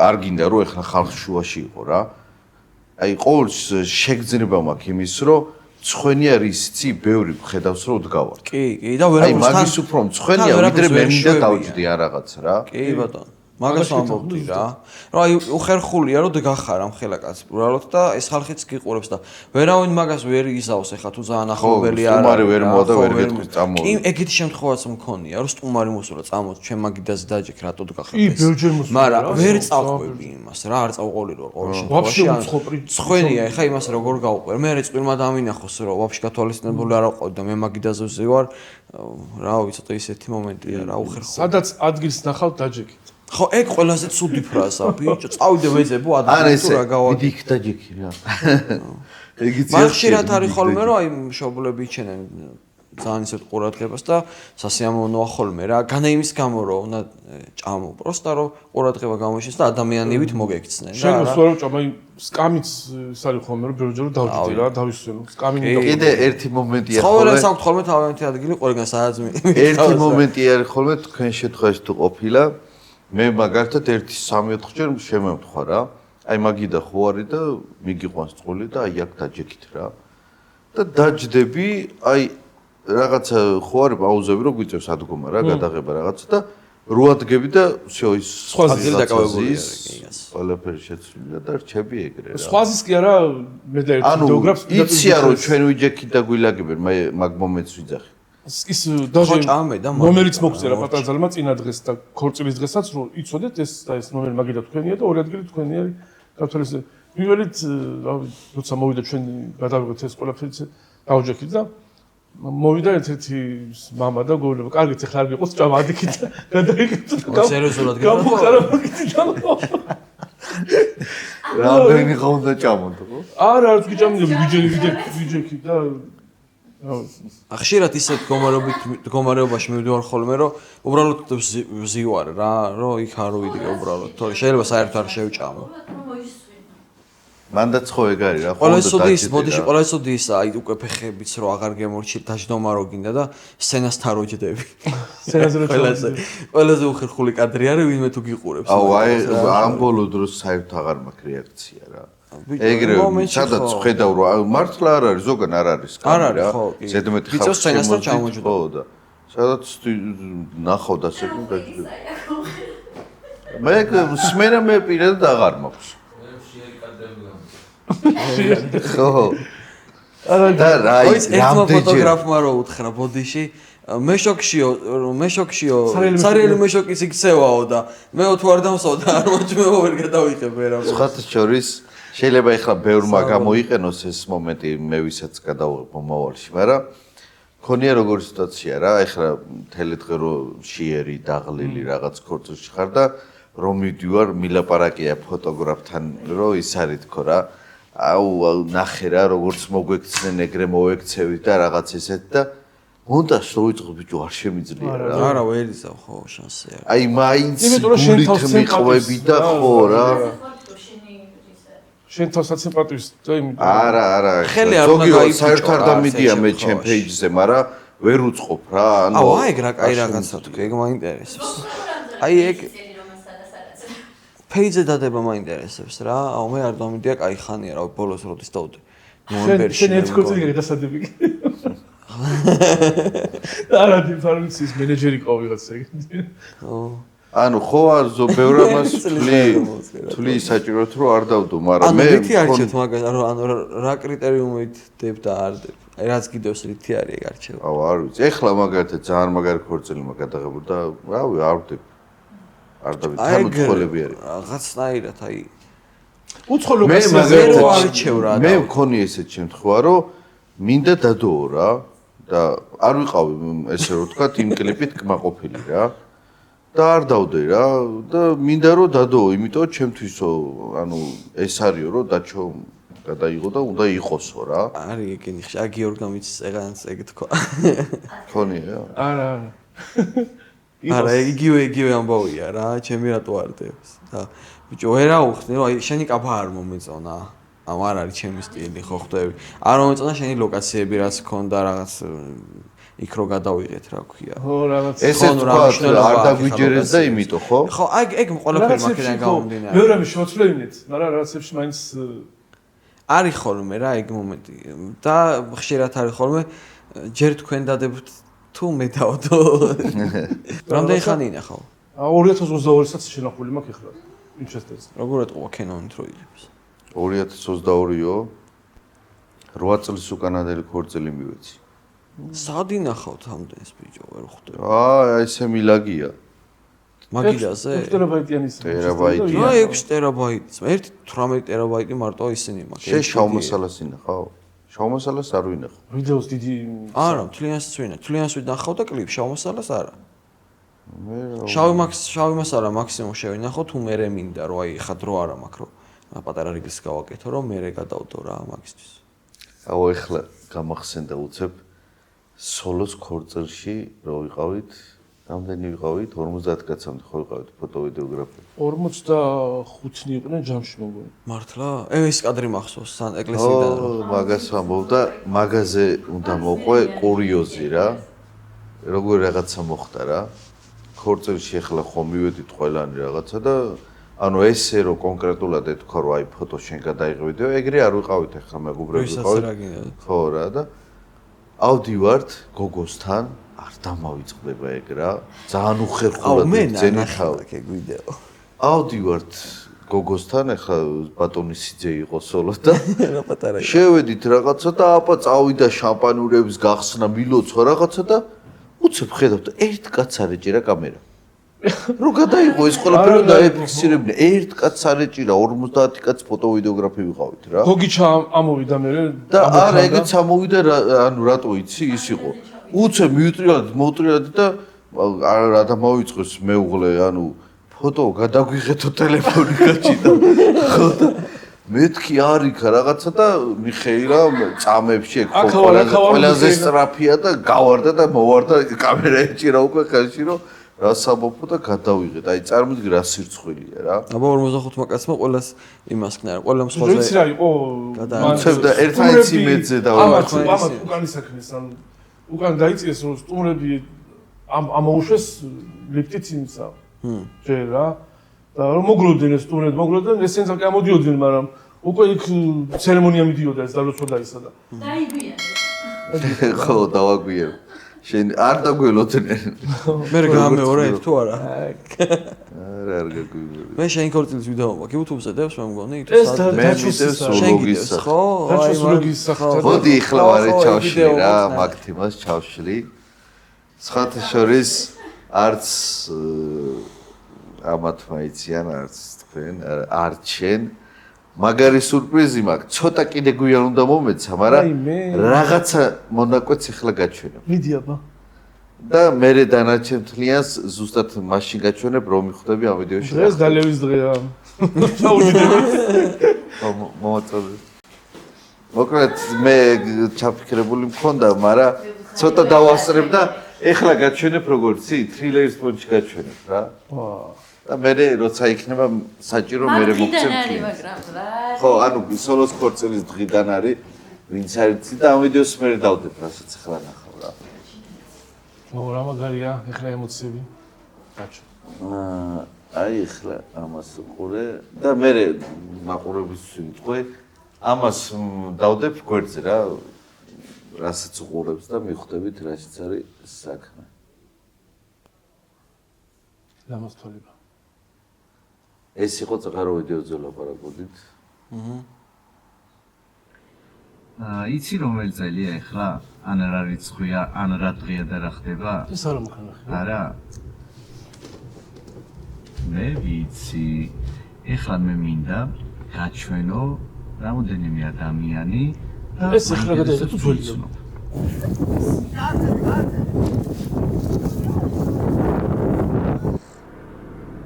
არ გინდა რო ეხლა ხალხის შუაში იყო რა აი ყოველს შეგძნება მაქვს იმის რო ცხენი არის იცი ბევრი ხედავს რო დგავარ კი და ვერაფერს აი მაგის უფრო მცხენია ვიდრე მე მინდა დავჭდი ან რაღაც რა კი ბატონო მაგას ვამბობდი რა. რა აი უხერხულია რომ გახარ ამ ხელაკაც უბრალოდ და ეს ხალხიც გიყურებს და ვერავინ მაგას ვერ იზავს ეხა თუ ძალიან ახლობელი არა. სტუმარი ვერ მოვა და ვერ გეტყვის წამოვა. კი, ეგეთი შემთხვევაც მქონია რომ სტუმარი მოსულა წამოვა ჩემ მაგიდაზე დაჯექ რატო გახარ ეს. კი, ბევრჯერ მოსულა. მაგრამ ვერ წავყვები იმას რა, არ წავყოლი რო ყოველ შემთხვევაში. ცხენია ეხა იმას როგორ გავყვერ. მე წყვილმა დამინახოს რომ ვაფშე გათვალისწინებული არ აყავ და მე მაგიდაზე ვზივარ. რა ვიცი ცოტა ისეთი მომენტია რა უხერხო. სადაც ადგილს ნახავ დაჯექით. ხო, ეგ ყველაზე ცუდი ფრაზა, ბიჭო, წავიდე ვეძებო ადამიანს თუ რა გავაკეთე. დიდ დაჯექი რა. ეგიც მახშირად არის ხოლმე რომ აი მშობლები იჩენენ ძალიან ისეთ ყურადღებას და სასიამოვნოა ხოლმე რა. განა იმის გამო რომ უნდა ჭამო, პროსტა რომ ყურადღება გამოიშეს და ადამიანებით მოგექცნენ რა. შენ უცბარო ჭამა იმ სკამიც ის არის ხოლმე რომ ბევრჯერ დავჭდი რა, დავისვენო. სკამი მინდა. კიდე ერთი მომენტია ხოლმე. ხოლმე საერთოდ ხოლმე თავიანთი ადგილი ყველგან სადაც ერთი მომენტი არის ხოლმე თქვენ შეთხაში თუ ყოფილა მე მაგალითად 1-3-4 ჯერ შემემთხვა რა. აი მაგიდა ხო არის და მიგიყვანს წყული და აი აქ დაჯექით რა. და დაჯდები, აი რაღაცა ხო არის პაუზები რო გვიწევს ადგომა რა გადაღება რაღაცა და 8 დგები და всё ის სხვაზეზე დაკავებულია რეგინას. ყველაფერი შეცვლილია და რჩები ეგრე რა. სხვაზის კი არა მე და ერთ ვიდეოგრაფს იცია რომ ჩვენ ვიჯექით და გვილაგებენ მაგ მომენტს ვიძახი. ის დაჟე ჭამე და ნომერიც მოგწერა პატარა ძალმა წინა დღეს და ქორწილის დღესაც რომ იცოდეთ ეს და ეს ნომერი მაგიდა თქვენია და ორი ადგილი თქვენი არის ქართლის პირველით რავი როცა მოვიდა ჩვენ გადავიღეთ ეს ყველაფერი დავჯექით და მოვიდა ერთ-ერთი მამა და გოვლება კარგით ახლა არ გიყოს ჭამა ადიქით და გადაიღეთ და სერიოზულად გამოგხარა მაგით ჭამა რამდენი ხონდა ჭამონდ ხო? არა არც გიჭამდი ვიჯექით და ხშირად ისეთ მდგომარეობაში მივდივარ ხოლმე რომ უბრალოდ ვზივარ რა რომ იქ არ ვიდე უბრალოდ თორე შეიძლება საერთოდ არ შევჭამო მანდაც ხო ეგ არის რა ყოველსოდის ბოდიში ყოველსოდის აი უკვე ფეხებიც რო აღარ გემორჩი დაждომა რო გინდა და სცენასთან რო ჯდები სცენაზე რო ყველაზე უხერხული კადრი არის ვინმე თუ გიყურებს აუ აი ამ ბოლო დროს საერთოდ აღარ მაქვს რეაქცია რა ეგრე სადაც ხედავ რომ მართლა არ არის ზოგან არ არის კამერა ზედმეტი ხალხი სცენასთან ჩამოჯდა ხო და სადაც ნახავ და სეკუნდა მე სმენა მე პირადად აღარ მაქვს ხო და რაი ერთმა ფოტოგრაფმა რო უთხრა ბოდიში მე შოქშიო სარიელი მე შოკის იქცევაო და მე თუ არ დამსავ და არ მოჭმეო ვერ გადავიღებ ვერა სხვათა შორის შეიძლება ეხლა ბევრმა გამოიყენოს ეს მომენტი მე ვისაც გადავიღებ მომავალში მაგრამ ქონია როგორი სიტუაცია რა ეხლა მთელი დღე რო შიერი დაღლილი რაღაც ქორწილში ხარ და რომ მივდივარ მილაპარაკია ფოტოგრაფთან რომ ის არის თქო რა აუ ნახე რა როგორც მოგვექცნენ ეგრე მოვექცევით და რაღაც ესეთ და მონტაჟს რო ვიწყო ბიჭო არ შემიძლია რა არა ვერ იზავ ხო შანსი არა აი მაინც გულით მიყვები და ხო რა შენ თავსაც სიმპათიის და იმით არა ხელი არ უნდა გაიფუჭო საერთოდ არ დამიდია მე ჩემ პეიჯზე მაგრამ ვერ უწყობ რა ანუ აუ აი ეგ რა კაი რაღაცა თქვი ეგ მაინტერესებს აი ეგ პეიჯზე დადება მაინტერესებს რა აუ მე არ დამიდია კაი ხანია რა ბოლოს როდის დავდე ნოემბერში შენ ერთ კურსზე გადასადები არა დიფარენციის მენეჯერი ყო ვიღაცა ეგ ანუ ხო არ ზო ბევრამას თვლი საჭიროთ რომ არ დავდო მაგრამ მე რითი არჩევთ მაგას ანუ რა კრიტერიუმით დებ და არ დებ აი რაც გიდევს რითი არის ეგ არჩევა აუ არ ვიცი ეხლა მაგალითად ძალიან მაგარი ქორწილი მაგადაღებული და რავი არ ვდებ არ დავით თან უცხოლები არის რაღაცნაირად აი უცხოლო მე მაგალითად არჩევ რა მე მქონი ესეთ შემთხვევა რომ მინდა დადოო რა და არ ვიყავი ესე რომ ვთქვა იმ კლიპით კმაყოფილი რა და არ დავდე რა და მინდა რომ დადოო იმიტომ ჩემთვისო ანუ ეს არისო რომ დაჩო გადაიღო და უნდა იყოსო რა არის ეგენი ხა გიორგამიც ეგანს ეგ თქვა ქონია არა არა იგივე ამბავია რა ჩემი რატო არ დევს და ბიჭო ვერა უხსნი რომ აი შენი კაფა არ მომეწონა ამ არ არის ჩემი სტილი ხო ხვდები არ მომეწონა შენი ლოკაციები რაც ქონდა რაღაც იქ რო გადავიღეთ რა ქვია ხო რაღაც ესე თქვა არ დაგვიჯერეს და იმიტომ ხო ხო აი ეგ ყველაფერი მაგიდან გამომდინარე ბევრები შევაცვლებინეთ მაგრამ რაღაცებში მაინც არის ხოლმე რა ეგ მომენტი და ხშირად არის ხოლმე ჯერ თქვენ დადებთ თუ მე დავდო რამდენი ხანი ინახავ 2022-საც შენახული მაქვს ეხლა ვინჩესტერს როგორ ეტყობა კენონით რო იღებს 2022-იო 8 წლის უკანადელი ქორწილი მივეცი სად ინახავთ ამდენს ბიჭო ვერ ხვდები აი ესე მილაგია მაგიდაზე ტერაბაიტიანი ტერაბაიტი აი 6 ტერაბაიტი 18 ტერაბაიტი მარტო ისინი მაქვს შენ შავმასალას ინახავ შავმასალას არ ვინახავ ვიდეოს დიდი არა თლიანს ვინახავ და კლიპ შავმასალას არა შავი მასალა მაქსიმუმ შევინახო თუ მე მინდა რომ აი ხა დრო არა მაქვს რომ პატარა რიგის გავაკეთო რომ მე გადავდო რა მაგისთვის აუ ეხლა გამახსენდა უცებ სოლოს ქორწილში რო ვიყავით რამდენი ვიყავით 50 კაცამდე ხო ვიყავით ფოტოვიდეოგრაფი 45-ნი იყვნენ ჯამში მოგონი მართლა ეს კადრი მახსოვს სან ეკლესიიდან მაგას ვამბობ და მაგაზე უნდა მოყვე კურიოზი რა როგორ რაღაცა მოხდა რა ქორწილში ეხლა ხომ მივედით ყველანი რაღაცა და ანუ ესე რომ კონკრეტულად ეთქვა რომ აი ფოტო შენ გადაიღე ვიდეო ეგრე არ ვიყავით ეხლა მეგობრები ვიყავით ხო რა და ავდივართ გოგოსთან, არ დამავიწყდება ეგ რა. ძალიან უხერხულად ძენი თავი. ეგ ვიდეო. ავდივართ გოგოსთან, ეხლა ბატონი სიძე იყო სოლო და რა პატარა. შევედით რაღაცა და აპა წავიდა შამპანურების გახსნა, მილოცვა რაღაცა და უცებ ხედავთ ერთ კაცს არ ეჭირა კამერა. რო გადაიღო ეს ყველაფერი დაეფიქსირებინა. ერთ კაცს არ ეჭირა 50 კაცს ფოტოვიდეოგრაფი ვიყავით რა. გოგიჩა ამოვიდა მე და არა ეგეც ამოვიდა ანუ რატო იცი ის იყო. უცებ მოვუტრიალდი და რა დამავიწყეს მეუღლე ანუ ფოტო გადაგვიღეთო ტელეფონი გაჩიდა. ხო და მეთქი არიქა რაღაცა და მიხეირა წამებში ეგ ყველაზე სწრაფია და გავარდა და მოვარდა კამერა ეჭირა უკვე ხელში რომ რა საბოფო და გადავიღეთ. აი წარმოიდგინე რა სირცხვილია რა. აბა 45 კაცმა ყველას იმას ქნა რა ყველა მსხვაზე. ვიცი რა იყო უცებ და ერთმანეთს იმედზე და ამათ უკანი საქმეს ან უკან დაიწეს რომ სტუმრები ამოუშვეს ლიფტით იმისა. ჯერ რა და რომ მოგლოდნენ ეს სტუმრები მოგლოდნენ ესენც აქ ამოდიოდნენ მაგრამ უკვე იქ ცერემონია მიდიოდა ეს დაროცხვა დაისა და დაიგვიანე ხო დავაგვიერ შენ არ დაგველოდნენ მე გამეორე თუ არა არ გაგვიერ მე შენ ქორწილის ვიდეო მაქვს YouTube-ზე დევს მე მგონი ეს დაჩვენეს შენ ხო დაჩვენეს სახით მოდი ეხლა ვარე ჩავშლი რა მაგთიმას ჩავშლი სხვათა შორის არც ამათ მაიციან არც თქვენ არჩენ მაგარი სურპრიზი მაქვს ცოტა კიდე გვიან უნდა მომეცა მაგრამ რაღაცა მონაკვეთს ახლა გაჩვენებ მიდი აბა და მე დანარჩენ თლიანს ზუსტად მაშინ გაჩვენებ რომ მიხვდები ამ ვიდეოში დღეს დალევის დღეა ჩაუჯდები მომაწოდე მოკლედ მე ჩაფიქრებული მქონდა მაგრამ ცოტა დავასწრებ და ეხლა გაჩვენებ როგორც თრილერის პონჩი გაჩვენებ რა და მე როცა იქნება საჭირო მე მოგცემ ხო ანუ სოლოს ქორწილის დღიდან არის ვინც არის და ამ ვიდეოს მე დავდებ რასაც ახლა ნახავ რა რა მაგარია ეხლა ემოციები გაჩვენ აი ეხლა ამას უყურე და მე მაყურების ვიტყვი ამას დავდებ გვერდზე რა რასაც უყურებს და მიხვდებით რაშიც არის საქმე ლამაზთვალება ეს იყო წაღარო ვიდეოზე ლაპარაკობდით იცი რომელი წელია ახლა ან რა რიცხვია ან რა დღეა და რა ხდება ეს არა მქონახი არა მე ვიცი ახლა მე მინდა გაჩვენო რამოდენიმე ადამიანი ეს ახლა გადაიღე თუ ძველია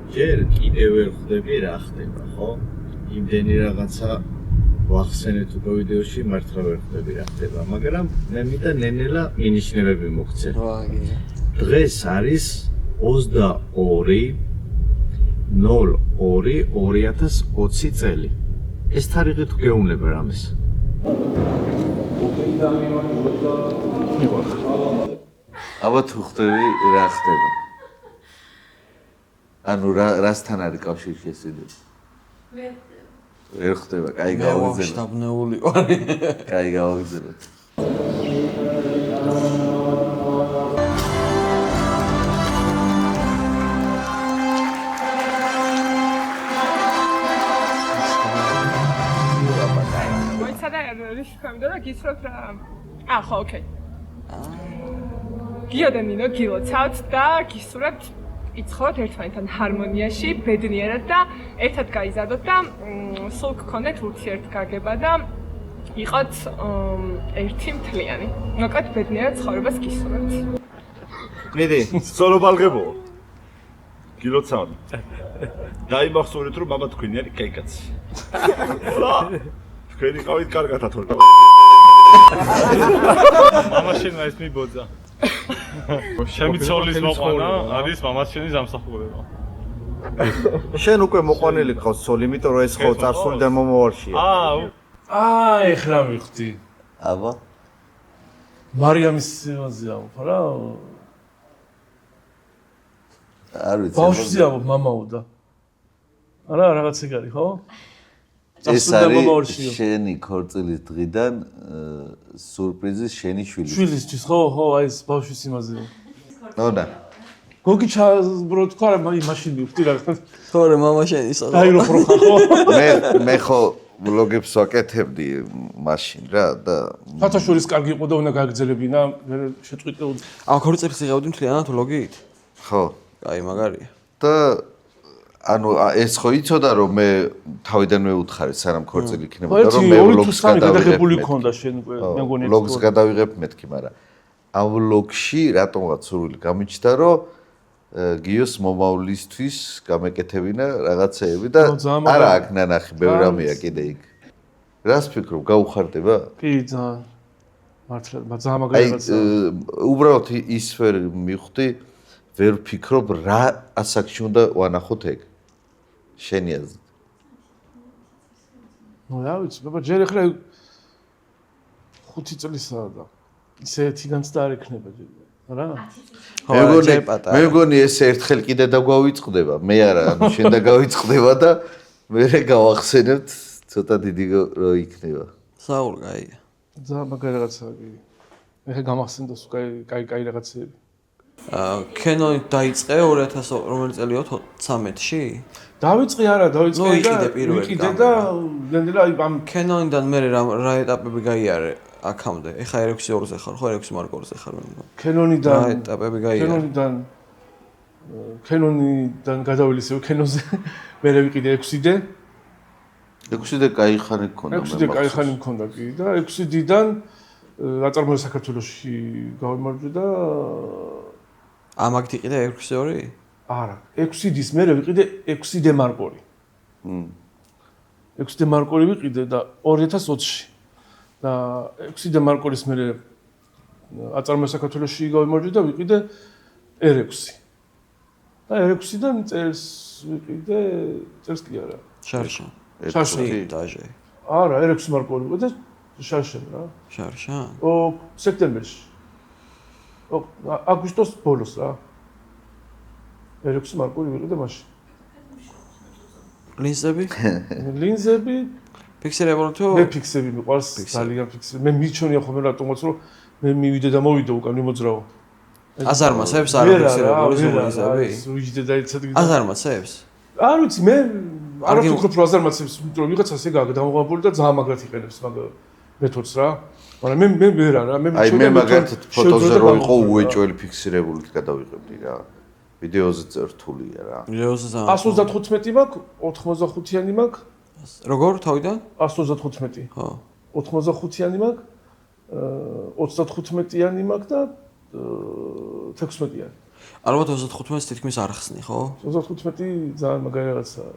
ჯერ კიდევ ვერ ხვდები რა ხდება ხო იმდენი რაღაცა ვახსენეთ უკვე ვიდეოში მართლა ვერ ხვდები რა ხდება მაგრამ მე მინდა ნენელა მინიშნებები მოგცე დღეს არის 22/02/2020 წელი ეს თარიღი თუ გეუბნება რამეს აბა თუ ხვდები რა ხდება ანუ რასთან არის კავშირი ესედი ვერ ხდება კაი გავაგზავნე დაბნეული ვარ კაი გავაგზავნე და გისურვებთ რა ხო ოკეი გიოდენინო გილოცავთ და გისურვებთ იცხოვროთ ერთმანეთთან ჰარმონიაში ბედნიერად და ერთად გაიზარდოთ და სულ გქონდეთ ურთიერთგაგება და იყოთ ერთი მთლიანი მოკლედ ბედნიერად ცხოვრებას გისურვებთ მიდი სოლო ბალღებო გილოცავთ დაიმახსოვრეთ რომ მამა თქვენი არის კაიკაცი თქვენი ყავით კარგად ათორდა მამაშენმა ეს მიბოძა შემიცოლის მოყვანა არის მამაშენის ამსახურება შენ უკვე მოყვანილი ხავს სოლი იმიტომ რომ ეს ხო წარსულიდან მომავალშია ეხლა მივხვდი აბა მარიამის სიამაზეა რა არ ვიცი ბავშვია მამაო და არა რაღაც ეგ არის ხო ეს არის შენი ქორწილის დღიდან სურპრიზი შენი შვილის. შვილისთვის ხო აი ეს ბავშვის იმაზე. ნონა. გოგი ჩაბრო თქვა რა მაშინ მივხვდი რა. თორე мама შენი ისაა. აი რო ხო. მე ხო ვლოგებს ვაკეთებდი მაშინ რა და ფათაშორის კარგი იყო და უნდა გაგრძელებინა შეწყვიტე. ამ ქორწილს იღებდი მთლიანად ვლოგით? ხო. აი მაგარია. და ანუ ეს ხო იცოდა რომ მე თავიდანვე უთხარი სანამ ქორწილი იქნებოდა რომ მე ვლოგს გადაღებული ქონდა შენ უკვე მე მგონი ვლოგს გადავიღებ მეთქი მაგრამ ამ ვლოგში რატომღაც სურვილი გამიჩნდა რომ გიოს მომავლისთვის გამეკეთებინა რაღაცეები და არა აქ ნანახი ბევრი რამეა კიდე იქ რას ფიქრობ გაუხარდება? კი ძალიან მართლა ძალიან მაგარია უბრალოდ ის ვერ მივხვდი ვერ ფიქრობ რა ასაკში უნდა ვანახოთ ეგ შენი აზრით ნუ რა ვიცი ბაბა ჯერ ახლა 5 წლისაა და ისე თიგანც და არ ექნება ჯერ რა მე მგონი ეს ერთხელ კიდე დაგვავიწყდება მე არა ანუ შენ და გავიწყდება და მე გავახსენებთ ცოტა დიდი რო იქნება საულ კაია ძალიან მაგარი რაღაცაა კი ეხა გამახსენდა სულ კაი რაღაცეები კენონი დაიწყე 2000 რომელი წელია 13-ში? დავიწყე არა, დავიწყე და ვიყიდე და ნენდელა ამ კენონიდან მე რა ეტაპები გაიარე აქამდე. ეხა R6 2-ზე ხარ, ხო R6 Mark II-ზე ხარ მე მგონი. კენონიდან რა ეტაპები გაიარე? კენონიდან გადავილისე კენონზე მე ვიყიდე 6-დე. 6-დე კაი ხანი მქონდა მე. 6-დე კაი ხანი მქონდა კი და 6-დიდან აწარმოე საქართველოში გავიმარჯვე და ამაგით იყიდე R6-2? არა, 6-დის მერე ვიყიდე 6-დე Mark II. 6-დე Mark II ვიყიდე და 2020-ში. და 6-დე Mark II-ის მერე აწარმოე საქართველოში გავიმარჯვე და ვიყიდე R6. და R6-დან წელს ვიყიდე წელს კი არა. შარშან. შარშან დაჟე. არა, R6 Mark II ვიყიდე შარშან რა. შარშან. სექტემბერში. აგვისტოს ბოლოს რა. R6 Mark II ვიყიდე მაშინ. ლინზები? ლინზები ფიქსირებული თუ? მე ფიქსები მიყვარს ძალიან ფიქსები. მე მიჩვენია ხოლმე რატომაც რომ მე მივიდე და მოვიდე უკან მიმოძრაო. აზარმაცებს არ ფიქსირებული ლინზები? ვიჯდე და იცოდი. აზარმაცებს? არ ვიცი მე არ ვფიქრობ რომ აზარმაცებს იმიტომ რომ ვიღაცა ესე გადამოღებული და ძალიან მაგრად იყენებს მაგ მეთოდს რა. მაგრამ მე ვერ არა მე აი მე მაგათად ფოტოზე რო იყო უეჭველი ფიქსირებული გადავიღებდი რა. ვიდეოზე წერტულია რა. ვიდეოზე 135 მაქვს, 85-იანი მაქვს. როგორ თავიდან? 135. ხო. 85-იანი მაქვს, 35-იანი მაქვს და 16-იანი. ალბათ 35-ს თითქმის არ ხსნი, ხო? 35 ძალიან მაგარი რაღაცაა.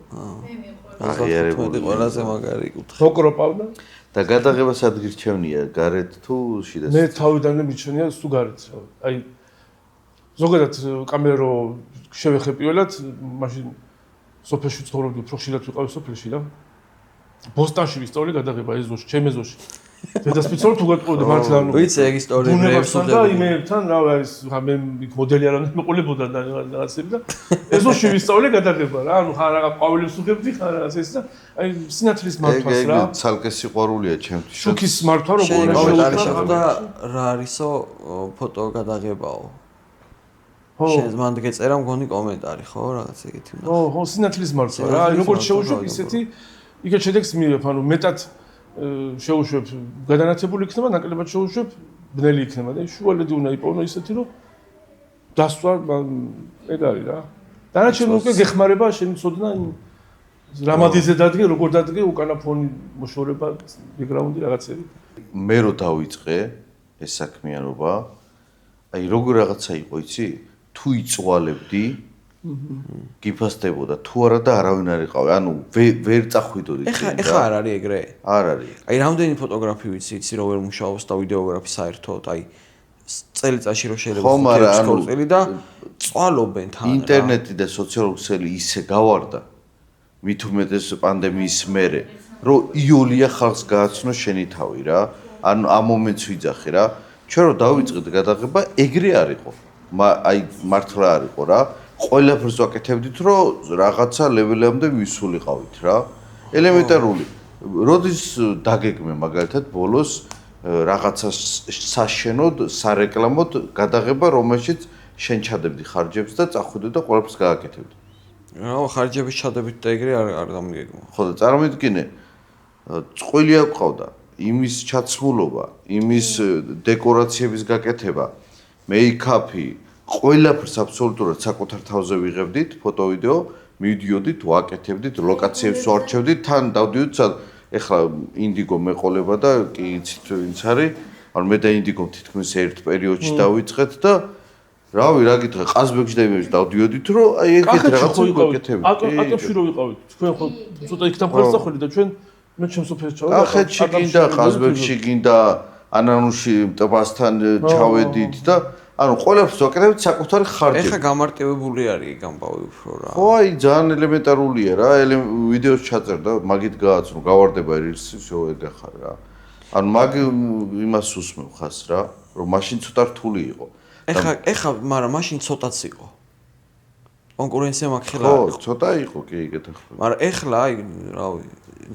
აღიარებული ყველაზე მაგარი კუთხე. მოკროპავდა და გადაღება სად გირჩევნია, გარეთ თუ შიდას? მე თავიდანვე მიჩვენია სულ გარეთ. აი ზოგადად კამერა რო შევეხე პირველად, მაშინ სოფელში ცხოვრობდი, უფრო ხშირად ვიყავი სოფელში რა. ბოსტანში ვისწავლე გადაღება ეზოში, ჩემ ეზოში. დედასპიცოლ თუ გეტყოდა მართლა ანუ ვიცი ეგ ისტორიებს და იმებთან რა ეს მე მოდელი არ მეყოლებოდა და რაღაცები და ეზოში ვისწავლე გადაღება რა ანუ ხარ რაღაც ყვავილებს უხებდი ხარ რაღაც ეს და აი სინათლის მართვას რა ეგ ცალკე სიყვარულია ჩემთვის შუქის მართვა როგორ შეუძლია რა არისო ფოტო გადაღებაო შენ მანდ გეწერა მგონი კომენტარი ხო რაღაც ეგეთი ხო სინათლის მართვა რა აი როგორ შეუშვებ ისეთი იქეთ შედეგს მივიღებ ანუ მეტად შეუშვებ გადანაცებული იქნება ნაკლებად შეუშვებ ბნელი იქნება და შუალედი უნდა იპოვნო ისეთი რომ დასვა ეგ არის რა დანარჩენი უკვე გეხმარება შენი ცოდნა რამადიზე დადგე როგორ დადგე უკანა ფონი მოშორება ბექგრაუნდი რაღაცები მე რო დავიწყე ეს საქმიანობა აი როგორ რაღაცა იყო იცი თუ იწვალებდი გიფასდებოდა თუ არა და არავინ არ იყავი ანუ ვერ წახვიდოდი ეხა არ არის ეგრე არ არის აი რამდენი ფოტოგრაფი ვიცი იცი რო ვერ მუშაობს და ვიდეოგრაფი საერთოდ აი წელიწადში რო შეიძლება ხუთი და წვალობენ თან ინტერნეტი და სოციალური ქსელი ისე გავარდა მით უმეტეს პანდემიის მერე რომ იოლია ხალხს გააცნო შენი თავი რა ანუ ამ მომენტს ვიძახი რა ჩვენ რო დავიწყეთ გადაღება ეგრე არ იყო აი მართლა არ იყო რა ყველაფერს ვაკეთებდით რომ რაღაცა ლეველამდე ვისულიყავით რა ელემენტარული როდის დაგეგმე მაგალითად ბოლოს რაღაცა საშენოდ, სარეკლამოდ გადაღება, რომელშიც შენ ჩადებდი ხარჯებს და წახვიდე და ყველაფერს გააკეთებდი. რა ხარჯების ჩადებით და ეგრე არ გამიგეგმო. ხო და წარმოვიდგინე, წყვილი აყავდა, იმის ჩაცმულობა, იმის დეკორაციების გაკეთება, მეიქაპი, ყველაფერს აბსოლუტურად საკუთარ თავზე ვიღებდით, ფოტო-ვიდეო, მივიდიოდით, ვაკეთებდით, ლოკაციებს ვარჩევდით, თან დავდივით ეხლა ინდიგო მეყოლება და კი იცით ვინც არის, ანუ მე და ინდიგო თითქმის ერთ პერიოდში დავიწყეთ და რავი, რა გითხრა, ყაზბეგში და იმებში დავდიოდით, რომ აი ეგეთ რაღაცა ვიკეთებთ. აკეთებში რო ვიყავით. თქვენ ხო ცოტა იქ დამხარსახველი და ჩვენ მე ჩემს ოფისში ჩავედი. ახეთში გინდა, ყაზბეგში გინდა, ანანუში ტბასთან ჩავედით და ანუ ყველაფერს ვაკეთებთ საკუთარი ხარჯებით. ეხა გამარტივებული არის ეგ ამბავი უფრო რა. ხო, აი ძალიან ელემენტარულია რა, ვიდეოს ჩაწერდა, მაგით გააცნო, გავარდება რილსი, всё ეგ ახარ რა. ანუ მაგ იმას უსმევ ხას რა, რომ მაშინ ცოტა რთული იყო. ეხა, მაგრამ მაშინ ცოტაც იყო. კონკურენცია მაგ ხელა. ხო, ცოტა იყო კი ეგეთ ახლა. მაგრამ ეხლა აი, რავი,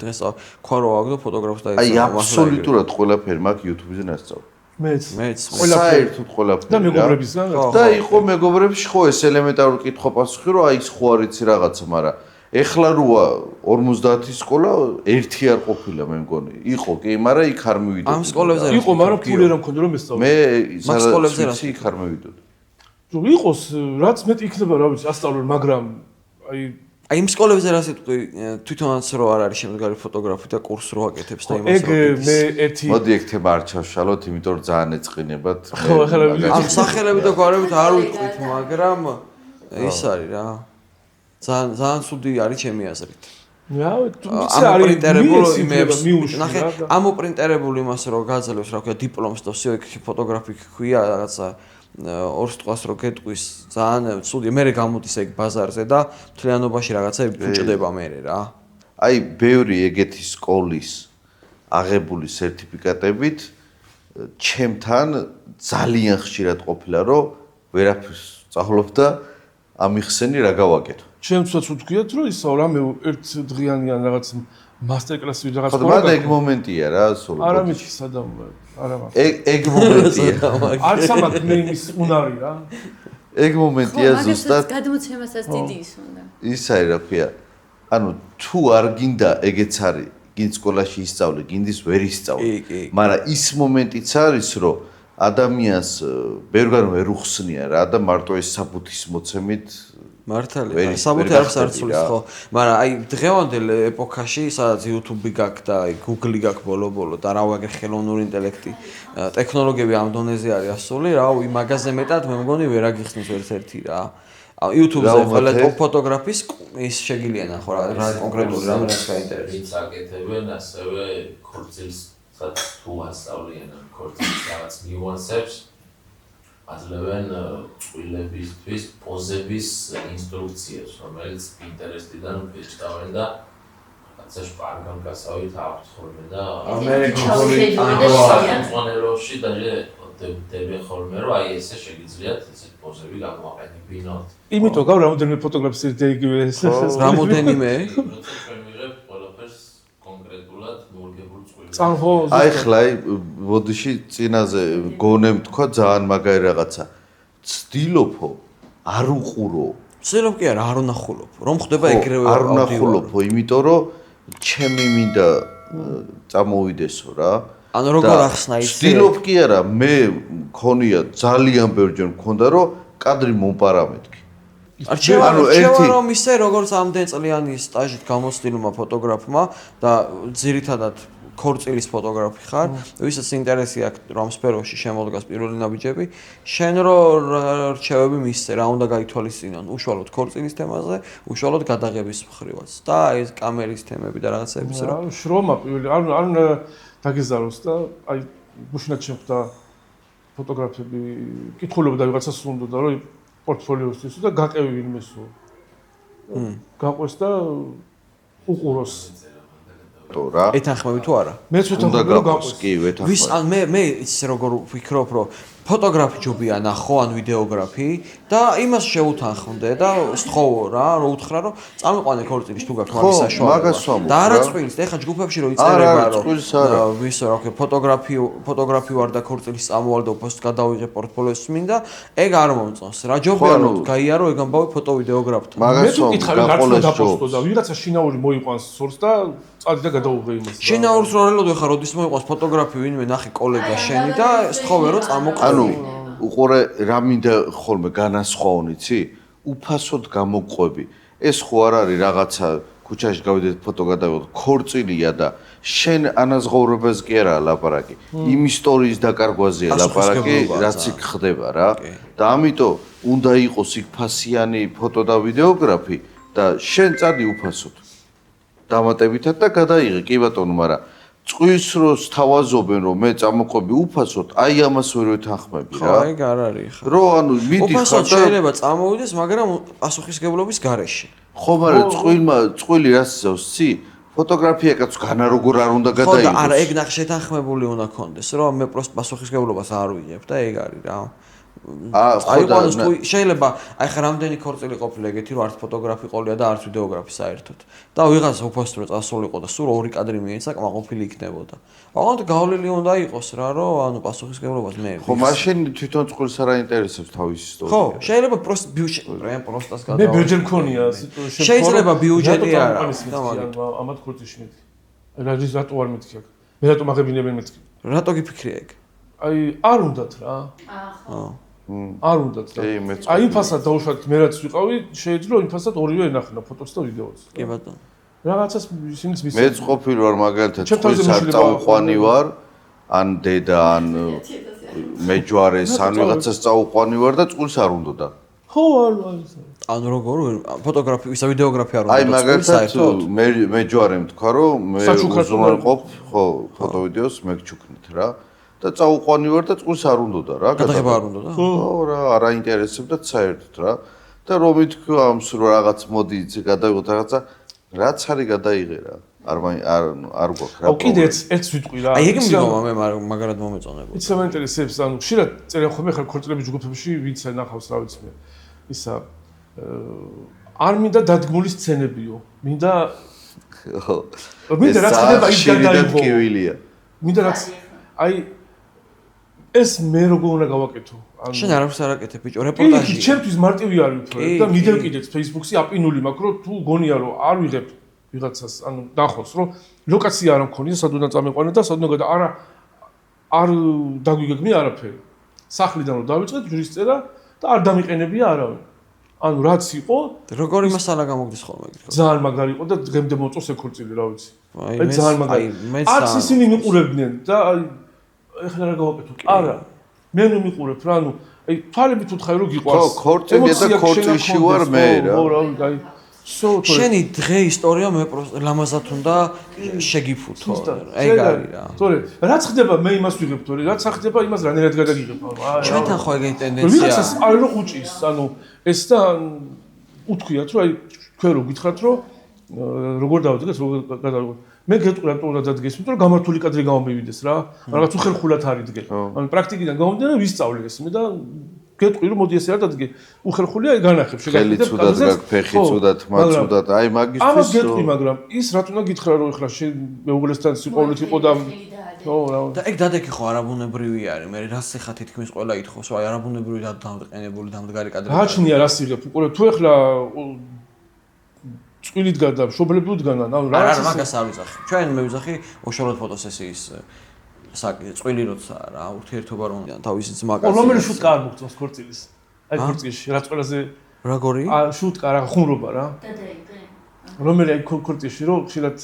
დღეს ქვარო აგდო ფოტოგრაფს და აი აბსოლუტურად ყველაფერი მაგ YouTube-ზე ნასწავლ. მეც საერთოდ ყველაფერი. და მეგობრებისგან და იყო მეგობრებში ხო ეს ელემენტარული კითხვა-პასუხი, რომ აი ეს ხო არ იცი რაღაცა, მაგრამ ეხლა როა 50 სკოლა ერთი არ ყოფილა მე მგონი. იყო კი, მაგრამ იქ არ მივიდოდი. ამ სკოლებზე იყო, მაგრამ ფული არ მქონდა რომ ესწავლე. მე მაგ სკოლებზე რა იქ არ მივიდოდი. რომ იყოს, რაც მეტი იქნება, რა ვიცი, ასწავლე, მაგრამ აი იმ სკოლებზე რა სიტყვი თვითონაც რო არ არის შემდგარი ფოტოგრაფი და კურსს რო აკეთებს და იმას რო ეგ მე ერთი მოდი ეგ თემა არ ჩავშალოთ, იმიტომ რომ ძალიან ეწყინებათ. ხო, ახლა ამ სახელებით და გვარებით არ ვიტყვით, მაგრამ ის არის რა. ძალიან ცუდი არის ჩემი აზრით. ამოპრინტერებული იმებს ნახე, ამოპრინტერებული იმას რო გაძლევს, რა ქვია, დიპლომს და всё ეგ ფოტოგრაფი ქვია რაღაცა ორ სიტყვას რო გეტყვის ძალიან ცუდი მე გამოდის ეგ ბაზარზე და მთლიანობაში რაღაცა ბუჭდება მე რა. აი ბევრი ეგეთი სკოლის აღებული სერტიფიკატებით ჩემთან ძალიან ხშირად ყოფილა რომ ვერაფერს სწავლობ და ამიხსენი რა გავაკეთო. ჩემსაც უთქვიათ რომ ისო რამე ერთ დღიანიან რაღაც მასტერკლასი რაღაც ხო და ეგ მომენტია რა სულ. არა მიჩი სადამ არა მაგ. ეგ მომენტია. არც ამათ მე იმის უნარი რა. ეგ მომენტია ზუსტად. გადმოცემასაც დიდი ის უნდა. ის არის რა ქვია. ანუ თუ არ გინდა ეგეც არის, გინდ სკოლაში ისწავლე, გინდის ვერ ისწავლე. მაგრამ ის მომენტიც არის რომ ადამიანს ბევრგან ვერ უხსნია რა და მარტო ეს საბუთის მოცემით მართალია, საბუთი არ ხსარცულის ხო, მაგრამ აი დღევანდელ ეპოქაში, სადაც YouTube-ი გაქვს და აი Google-ი გაქვს ბოლო-ბოლო და რა ვაგერ ხელოვნური ინტელექტი, ტექნოლოგიები ამ დონეზე არის ასული, რა იმაგაზე მეტად მე მგონი ვერ აგიხსნის ერთ-ერთი რა. YouTube-ზე ყველა ტოპ ფოტოგრაფის ის შეგიძლია ნახო რა კონკრეტული რამე რაც გაინტერესებს. ვინც აკეთებენ ასევე ქორწილს თუ ასწავლიან ქორწილის რაღაც ნიუანსებს აძლევენ წყვილებისთვის პოზების ინსტრუქციებს, რომელიც პინტერესტიდან ვეჭდავენ და რაღაცა შპარგან გასავით აფრთხობენ და ამერიკაში даже დები ხოლმე რომ აი ესე შეგიძლიათ ესე პოზები გამოაყენებინოთ. იმიტომ გავ რამოდენიმე ფოტოგრაფის იგივე ეს რამოდენიმე ჩვენ ვიღებთ ყველაფერს კონკრეტულად მორგებულ წყვილებს. აი ხლა ბოდიში წინაზე გონემ თქვა ძალიან მაგარი რაღაცა. ცდილობო არ უყურო. ცდილობ კი არა, არ უნახულობ. რომ ხდება ეგრევე არ უნახულობო, იმიტომ რომ ჩემი მინდა წამოვიდესო რა. ანუ როგორ ახსნა ის? ცდილობ კი არა, მე მქონია ძალიან ბევრჯერ მქონდა რომ კადრი მომპარამეთქი. ანუ ერთი რომ ისე როგორც ამდენ წლიანი სტაჟით გამოცდილმა ფოტოგრაფმა და ძირითადად ქორწილის ფოტოგრაფი ხარ, ვისაც ინტერესი აქვს რომ სფეროში შემოდგას პირველი ნაბიჯები, შენ რო რჩევები მისცე, რა უნდა გაითვალისწინონ, უშუალოდ ქორწილის თემაზე, უშუალოდ გადაღების მხრივაც და ეს კამერის თემები და რაღაცების რა. შრომა პირველი, არ დაგეზაროს და აი გუშინაც შეხვდა ფოტოგრაფები, კითხულობდა ვიღაცას უნდა რომ პორტფოლიოსთვის და გაყევი ვინმესო. გაყვეს და უყუროს. ეთანხმები თუ არა? მეც ვეთანხმები რომ გაყვეს. კი, ვეთანხმები. ვის ან მე ის როგორ ვფიქრობ რომ ფოტოგრაფი ჯობია ნახო ან ვიდეოგრაფი და იმას შეუთანხმდე და სთხოვო რა რომ უთხრა რომ წამიყვანე ქორწილის თუ გაქვს მაგის საშუალება და არა წყვილს ეხა ჯგუფებში რომ იწერება რომ ვისო რა ვქო ფოტოგრაფი ვარ და ქორწილის წამოვალ და უფასოდ გადავიღე პორტფოლიოს მინდა ეგ არ მომწონს რა ჯობია რომ გაიარო ეგ ამბავი ფოტო ვიდეოგრაფთან მე თუ კითხავი გაწყვეტა დაპოსტო და ვიღაცა შინაური მოიყვანს სურს და წადი და გადაუღე იმას შინაურს რო არელოდო ეხა როდის მოიყვანს ფოტოგრაფი ვინმე ნახე კოლეგა შენი და სთხოვე რომ წამოყვანო უყურე რა მინდა ხოლმე განასხვაონ იცი უფასოდ გამოყვები ეს ხო არ არის რაღაცა ქუჩაში გავიდეთ ფოტო გადავიღოთ ქორწილია და შენ ანაზღაურებას კი არაა ლაპარაკი იმ ისტორიის დაკარგვაზეა ლაპარაკი რაც იქ ხდება რა და ამიტომ უნდა იყოს იქ ფასიანი ფოტო და ვიდეოგრაფი და შენ წადი უფასოდ დამატებითად და გადაიღე კი ბატონო მაგრამ წვის დროს თავაზობენ რომ მე წამოყვები უფასოდ აი ამას ვერ ვეთანხმები რა ხო ეგ არ არის ხა რო ანუ მიდი ხარ უფასოდ შეიძლება წამოვიდეს მაგრამ პასუხისგებლობის გარეშე ხო მაგრამ წვილი რას იცავს ცი ფოტოგრაფიაკაც განა როგორ არ უნდა გადაიღოს ხო და არა ეგ ნახე შეთანხმებული უნდა კონდეს რომ მე პროსტ პასუხისგებლობას არ ვიღებ და ეგ არის რა შეიძლება აი ხა რამდენი ქორწილი ყოფილა ეგეთი რომ არც ფოტოგრაფი ყოლია და არც ვიდეოგრაფი საერთოდ და ვიღაცა უფასოდ რომ წასულიყო და სულ ორი კადრი მიეცა კმაყოფილი იქნებოდა აღარ გავლილი უნდა იყოს რა რომ ანუ პასუხისგებლობას მე ხო მაშინ თვითონ წყვილს არ აინტერესებს თავის ისტორია ხო შეიძლება პროსტას გადავა მე ბიუჯეტი მქონია შეიძლება ბიუჯეტი არა ამათ ქორწილში მეტი რატო არ მეთქი აქ მე რატო მაგებინებენ მეთქი რატო გიფიქრი ეგ აი არ უნდათ რა ხო არ უნდათ და აი იმ ფასად დაუშვათ მე რაც ვიყავი შეიძლება იმ ფასად ორივე ენახნა ფოტოც და ვიდეოც კი ბატონო რაღაცას ისინიც მის მეც ყოფილი ვარ მაგალითად წყვილს არ წაუყვანი ვარ ან დედა ან მეჯვარეს ან ვიღაცას წაუყვანი ვარ და წყვილს არ უნდოდა ხო არ ანუ როგორ ფოტოგრაფი ისა ვიდეოგრაფი არ უნდა აი მაგალითად მეჯვარემ თქვა რომ მე უზრუნველყოფ ხო ფოტო ვიდეოს მეგჩუქნით რა და წაუყვანი ვარ და წყვილს არ უნდოდა რა გადაღება არ უნდოდა ხო რა არ აინტერესებდა საერთოდ რა და რომ ითქვა ამს რომ რაღაც მოდი იცი გადავიღოთ რაღაცა რაც არის გადაიღე რა არ გვაქვს რა კიდე ერთს ვიტყვი რა აი ეგ მიგომა მე მაგარად მომეწონებოდა იცი მე ინტერესებს ანუ ხშირად წერენ ხოლმე ხარ ქორწილების ჯგუფებში ვინც ნახავს რა ვიცი მე ისა არ მინდა დადგმული სცენებიო მინდა მინდა რაც ხდება ის გადაიღო მინდა რაც აი ეს მე როგორ უნდა გავაკეთო? ანუ შენ არავის არ აკეთებ ბიჭო, რეპორტაჟი. კი, ჩემთვის მარტივი არის უფრო და მიდევკიდეთ Facebook-ში აპინული მაქვს, რომ თუ გონია რომ არ ვიღებ ვიღაცას, ანუ დახოს, რომ ლოკაცია არ მქონია, სად უნდა წამეყვანე და სად უნდა არ დაგვიგეგმი არაფერი. სახლიდან რომ დავიწყეთ ჯვრის წერა და არ დამიყენებია არავინ. ანუ რაც იყო, როგორი მასალა გამოგდის ხოლმე? ძალიან მაგარი იყო და დღემდე მოწოს ეკორწილი, რა ვიცი. აი ძალიან მაგარი. არც ისინი მიყურებდნენ და აი ეხლა რა გავაკეთო? არა. მე ნუ მიყურებ რა, ანუ აი თვალებით უთხარი რომ გიყვარს. ხო, ქორწილია და ქორწილში ვარ მე რა. ხო, რა, აი შენი დღე ისტორია მე ლამაზად უნდა შეგიფუთო. ეგ არის რა. თორე რაც ხდება მე იმას ვიღებ თორე რაც ხდება იმას რანერად გადაგიღებ. ჩვენთან ხო ეგეთი ტენდენცია. ვიღაცას არის რომ უჭის, ანუ ეს და უთქვიათ რომ აი თქვენ რო გითხრათ რომ როგორ დავდგეს როგორ გადავიღოთ. მე გეტყვი რატო უნდა დადგეს, იმიტომ რომ გამართული კადრი გამომივიდეს რა. რაღაც უხერხულად არიდგე. ანუ პრაქტიკიდან გამომდინარე ვისწავლე ეს მე და გეტყვი რომ მოდი ესე არ დადგე. უხერხულია განახებ შეგაკეთებ კადრზე. ფეხი ცუდად, ფეხი ცუდად, მაცუდად. აი მაგისთვის ამას გეტყვი, მაგრამ ის რატო უნდა გითხრა რომ ეხლა შენ მეუღლესთან სიყვარულით იყო და ხო რა. და ეგ დადეკი ხო არაბუნებრივი არის. მე რას ეხა თითქმის ყველა ითხოვს, აი არაბუნებრივი დამყენებული დამდგარი კადრი. გააჩნია რას იღებ. უყურე თუ ეხლა წვილით გადა, მშობლები უდგანან, ანუ რა არა მაგას არ ვიძახი. ჩვენ მე ვიძახი უშუალოდ ფოტოსესიის წვილი როცა რა ურთიერთობა რომ თავისი ძმაკაცი. რომელი შუტკა არ მოგწონს ქორწილის? აი ქორწილში რაც ყველაზე როგორი? შუტკა რა ხუმრობა რა. რომელი აი ქორწილში რომ ხშირად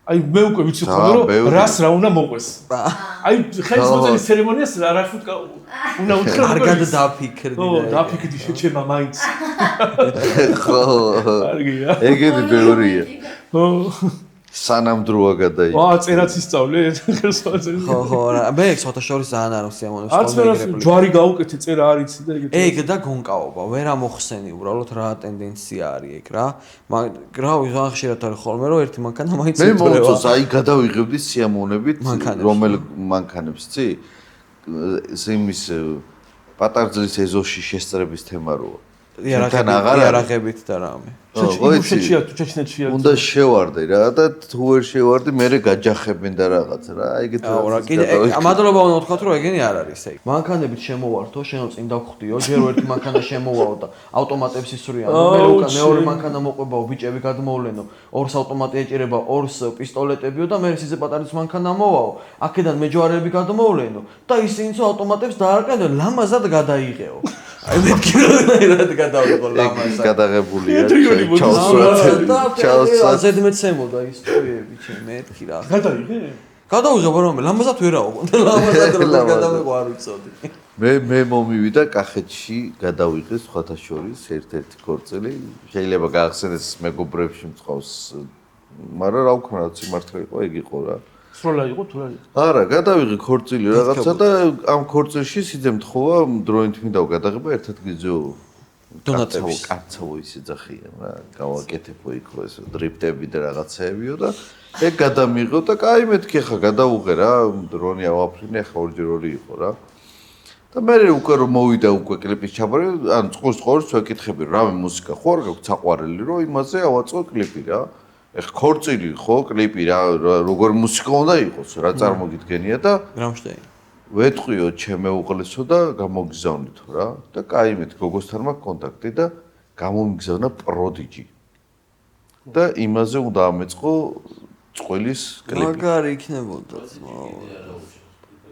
აი მე უკვე ვიცი ხოლმე რომ რას რა უნდა მოყვეს. აი ხელის მოწელის ცერემონიას რა შუტკა უნდა უთხრა. კარგად დაფიქრდი. ხო, დაფიქრდი შეჩემა მაინც. ხო. კარგია. ეგეთი თეორია. ხო. სანამ დროა გადაიღო. წერაც ისწავლე ხელს მოწელის. ხო, რა. მე ეგ ცოტა შორის ძალიან არ ვსიამოვნებს ხოლმე. ჯვარი გაუკეთე წერა არ იცი და ეგეთი. ეგ და გონკაობა, ვერ ამოხსენი უბრალოდ რა ტენდენცია არის ეგ რა. რა ვიღან ხშირად არის ხოლმე რომ ერთი მანქანა მაინც მე მომწონს აი გადავიღებდი სიამოვნებით რომელ მანქანებს ცი? იმის პატარძლის ეზოში შესწრების თემა როა. იარაღებით და რამე. ჩეჩნეთშია თუ ჩეჩნეთშია. უნდა შევარდე რა და თუ ვერ შევარდე, მე გაჯახებენ და რაღაც რა. ეგეთ რა, კიდე მადლობა უნდა ვთქვათ, რომ ეგენი არ არის ეგ. მანქანებით შემოვართო, შენო წინ დავხვდიო, ჯერ ერთი მანქანა შემოვაო და ავტომატებს ისვრიან. მე უკან მეორე მანქანა მოყვებაო, ბიჭები გადმოვლენო, ორს ავტომატი ეჭირება, ორს პისტოლეტებიო და მე სიძე პატარის მანქანა მოვაო. აქედან მეჯვარები გადმოვლენო და ისინიც ავტომატებს დაარკენ, ლამაზად გადაიღეო. აი მეთქი რად გადავიღო ლამაზად. გადაღებულია. ჩაოსვათ. ზედმეცემოდა ისტორიები ჩემ მეთქი რა. გადაიღე? გადავიღებ რომ ლამაზად ვერაო. ლამაზად რომ გადავიღო არ ვიცოდი. მე მომივიდა კახეთში გადავიღე სხვათა შორის ერთ-ერთი ქორწილი. შეიძლება გაახსენდეს მეგობრებში მწყავს. მაგრამ რა ვქნა, სიმართლე იყო, ეგ იყო რა. სროლა იყო თუ რა იყო? არა, გადავიღე ქორწილი რაღაცა და ამ ქორწილში სიძე მთხოვა დროინთ მინდა გადაღება ერთ-ერთ გიძო დონატების კაცო ისე ძახიან რა, გავაკეთებო იქ ეს დრიფტები და რაღაცეებიო და ეგ გადამიღო და კაი მეთქი ხა გადავუღე რა, დრონი ავაფრინე ხა ორჯერ იყო რა. და მე უკვე რომ მოვიდა უკვე კლიპის ჩაბარე, ან წყურს ვეკითხები რა მე მუსიკა ხო არ გაქვს საყვარელი რომ იმაზე ავაწყო კლიპი რა. ეხ ქორწილი ხო კლიპი რა როგორ მუსიკა უნდა იყოს რა წარმოგიდგენია და რამშტეინი ვეთყვიო ჩემე უყლესო და გამოგზავნითო რა და კაი მეთ გოგოსთან მაქვს კონტაქტი და გამომიგზავნა პროდიჯი და იმაზე უნდა ამეწყო წყვილის კლიპი მაგარი იქნებოდა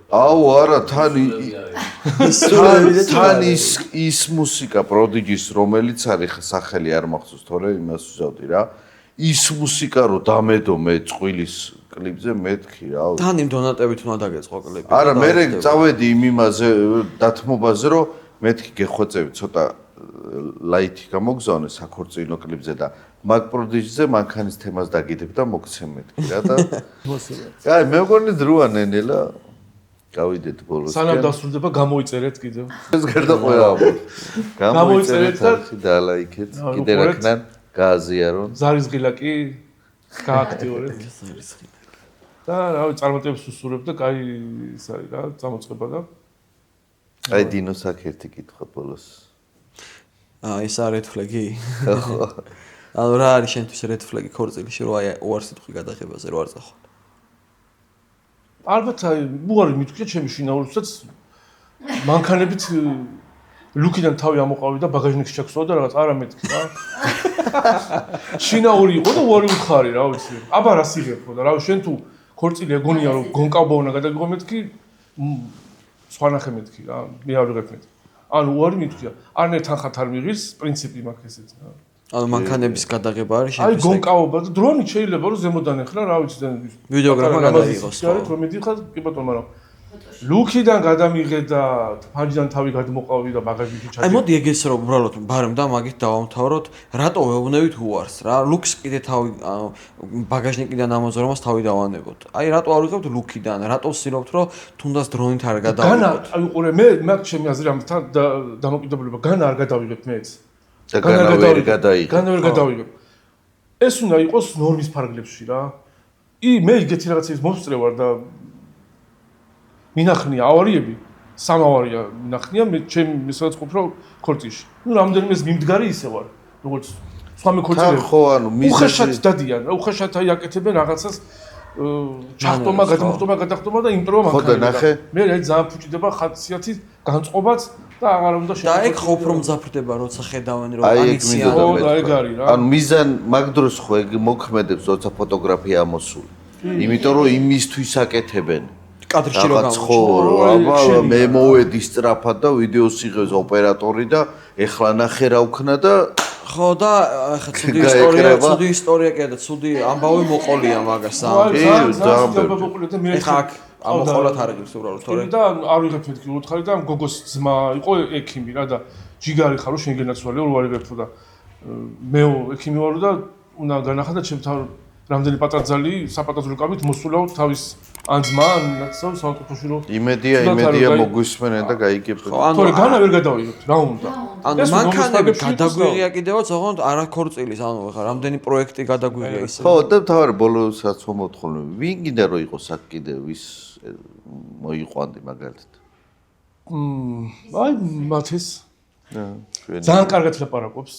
აუ არა თან ის მუსიკა პროდიჯის რომელიც არის სახელი არ მახსოვს თორე იმას ვზავდი რა ის მუსიკა რო დამედო მე წყვილის კლიპზე მეთქი რა. თან იმ დონატებით უნდა დაგეწყო კლიპი. არა, მე წავედი იმ იმაზე დათმობაზე რომ მეთქი გეხვეწები ცოტა ლაითი გამოგზავნე საქორწინო კლიპზე და მაგ პროდიუსერზე მანქანის თემას დაგიდებ და მოგცემ მეთქი რა და აი მე მგონი დროა ნენელა გავიდეთ ბოლოს. სანამ დასრულდება გამოიწერეთ კიდევ. ეს გარდა ყველა გამოიწერეთ და ლაიქეთ კიდე რაკნან გააზიარონ. ზარისღილა კი გააქტიურეთ. და რავი წარმატებებს უსურებ და კაი ის არის რა წამოწყება და აი დინოს აქ ერთი კითხვა ბოლოს. ეს არის red flag-ი? ხო. ანუ რა არის შენთვის red flag-ი ქორწილში რომ აი უარ სიტყვი გადაღებაზე რო არ წახვალ? ალბათ აი უარი მithქვია ჩემი შინაურისაც მანქანებით ლუკიდან თავი ამოყავი და ბაგაჟნიკში ჩაქსვა და რაღაც არა მეთქი რა. შინაური იყო და უარი უხარი რა ვიცი. აბა რას იღებო და რა შენ თუ ქორწილი ეგონია რომ გონკავბოვნა გადაგიღო მეთქი სხვანახე მეთქი რა მე არ ვიღებ მეთქი. ანუ უარი მithქვია. არნე თანხად არ მიღის პრინციპი მაქვს ესეც რა. ანუ მანქანების გადაღება არის შენ. აი გონკავობა და დრონით შეიძლება რომ ზემოდან ეხლა რა ვიცი და ვიდეოგრაფა გადაიღოს. რომ მიდიხარ კი ბატონო მაგრამ ლუკიდან გადამიღე და ფარჯიდან თავი გადმოყავი და ბაგაჟში ჩაჭი. აი მოდი ეგეს რომ უბრალოდ ბარემ და მაგით დავამთავროთ, რატო ვეუბნებით უარს რა? ლუქს კიდე თავი ბაგაჟნიკიდან ამოზრომას თავი დავანებოთ. აი რატო არ ვიღებთ ლუკიდან? რატო ვსირობთ რომ თუნდაც დრონით არ გადავიღოთ? განა, აი უყურე მე მაქვს ჩემი აზრი ამთან დამოკიდებულება, განა არ გადავიღებ მეც. და განა ვერ გადაიღებ. განა ვერ გადავიღებ. ეს უნდა იყოს ნორმის ფარგლებში რა. მე იგეთი რაღაცების მომსწრე ვარ და მინახნია ავარიები, სამ ავარია მინახნია, მე ჩემი სადაც ყოფრო ქორწილში. ნუ რამდენიმეს მიმდგარი ისე ვარ, როგორც სხვა მეკორწილები. ხო, ანუ უხეშად დადიან, რა უხეშად აი აკეთებენ რაღაცას ჩახტომა, გადახტომა და იმტროა მანქანა. ხო და ნახე. მე აი ძალიან ფუჭდება ხასიათის განწყობაც და აღარ უნდა და ეგ ყოფ რომ მძაფრდება, როცა ხედავენ რომ ანიქსია. ხო, და ეგ არის რა. ანუ მიზან მაგ დროს ხო ეგ მოქმედებს, როცა ფოტოგრაფია ამოსული. იმიტომ რომ იმისთვის აკეთებენ. კადრში რო ხო, აბა მე მოვედი სწრაფად და ვიდეოს იღებს ოპერატორი და ეხლა ნახე რა ვქნა და ხო და ახლა ცუდი ისტორია კი და ცუდი ამბავი მოყოლია მაგას ახლა ამოყოლათ არ იგებს უბრალოდ თორე და არ ვიღებ მეთქი უთხარი და გოგოს ძმა იყო ექიმი რა და ჯიგარი ხარო შენგენაცვალე არ ვიღებ და მე ექიმი ვარო და უნდა განახა და ჩემთან რამდენი პატრაძალი საპატრონო რუკავით მოსულა თავის ან ძმა ან ნაცავ სამყოფოში რომ იმედია მოგვისმენენ და გაიგებთ. თორე განა ვერ გადავიღებთ რა უნდა. ანუ მანქანები გადაგვიღია კიდევაც ოღონდ არა ქორწილის ანუ ხა რამდენი პროექტი გადაგვიღია ისე. ხო და თავარი ბოლოსაც მომოთხოვნები. ვინ კიდე რო იყოს აქ კიდე ვის მოიყვანდი მაგალითად. აი მათეს ძალიან კარგად ლაპარაკობს.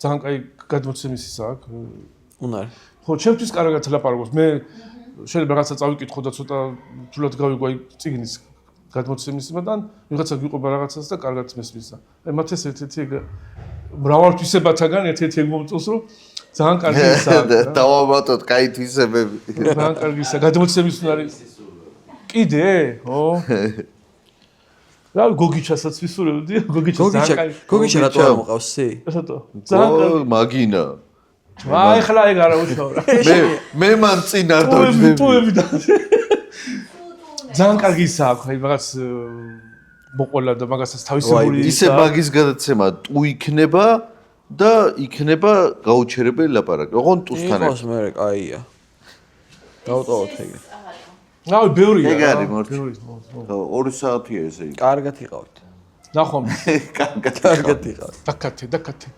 ძალიან კაი გადმოცემის ის აქვს. უნარი. ხო, ჩემთვის კარგად ლაპარაკობს. მე შეიძლება რაღაცა წავიკითხო და ცოტა თულად გავიგო აი წიგნის გადმოცემისგან, ვიღაცა ვიყვება რაღაცას და კარგად მესმის. აი მათეს ერთ-ერთი მრავალთვისებათაგან ერთ-ერთი ეგ მომწონს, რომ ძალიან კარგი ისაა. დავამატოთ კაი თვისებები. ძალიან კარგი ისაა. გადმოცემის უნარი. კიდე? ხო. რა გოგიჩასაც ვისურვებდი, გოგიჩა ძალიან კარგი. გოგიჩა რატო არ მოყავს სი? ესათო. ძალიან კარგი. მაგინა. აი ხლა ეგ არა უშავრა. მე მან წინ არ დავჯდები. პოემი და ძალიან კარგი ისაა, აი რაღაც მოყოლა და მაგასაც თავისებური ისე მაგის გადაცემა ტუ იქნება და იქნება გაუჩერებელი ლაპარაკი. ოღონ ტუსთან იყოს მე კაია. დავტოვოთ ეგრე. აი ბევრია. ეგ არის მორჩი. 2 საათია ესე იგი. კარგად იყავით. ნახომ. კარგად. კარგად იყავით. დაკათე.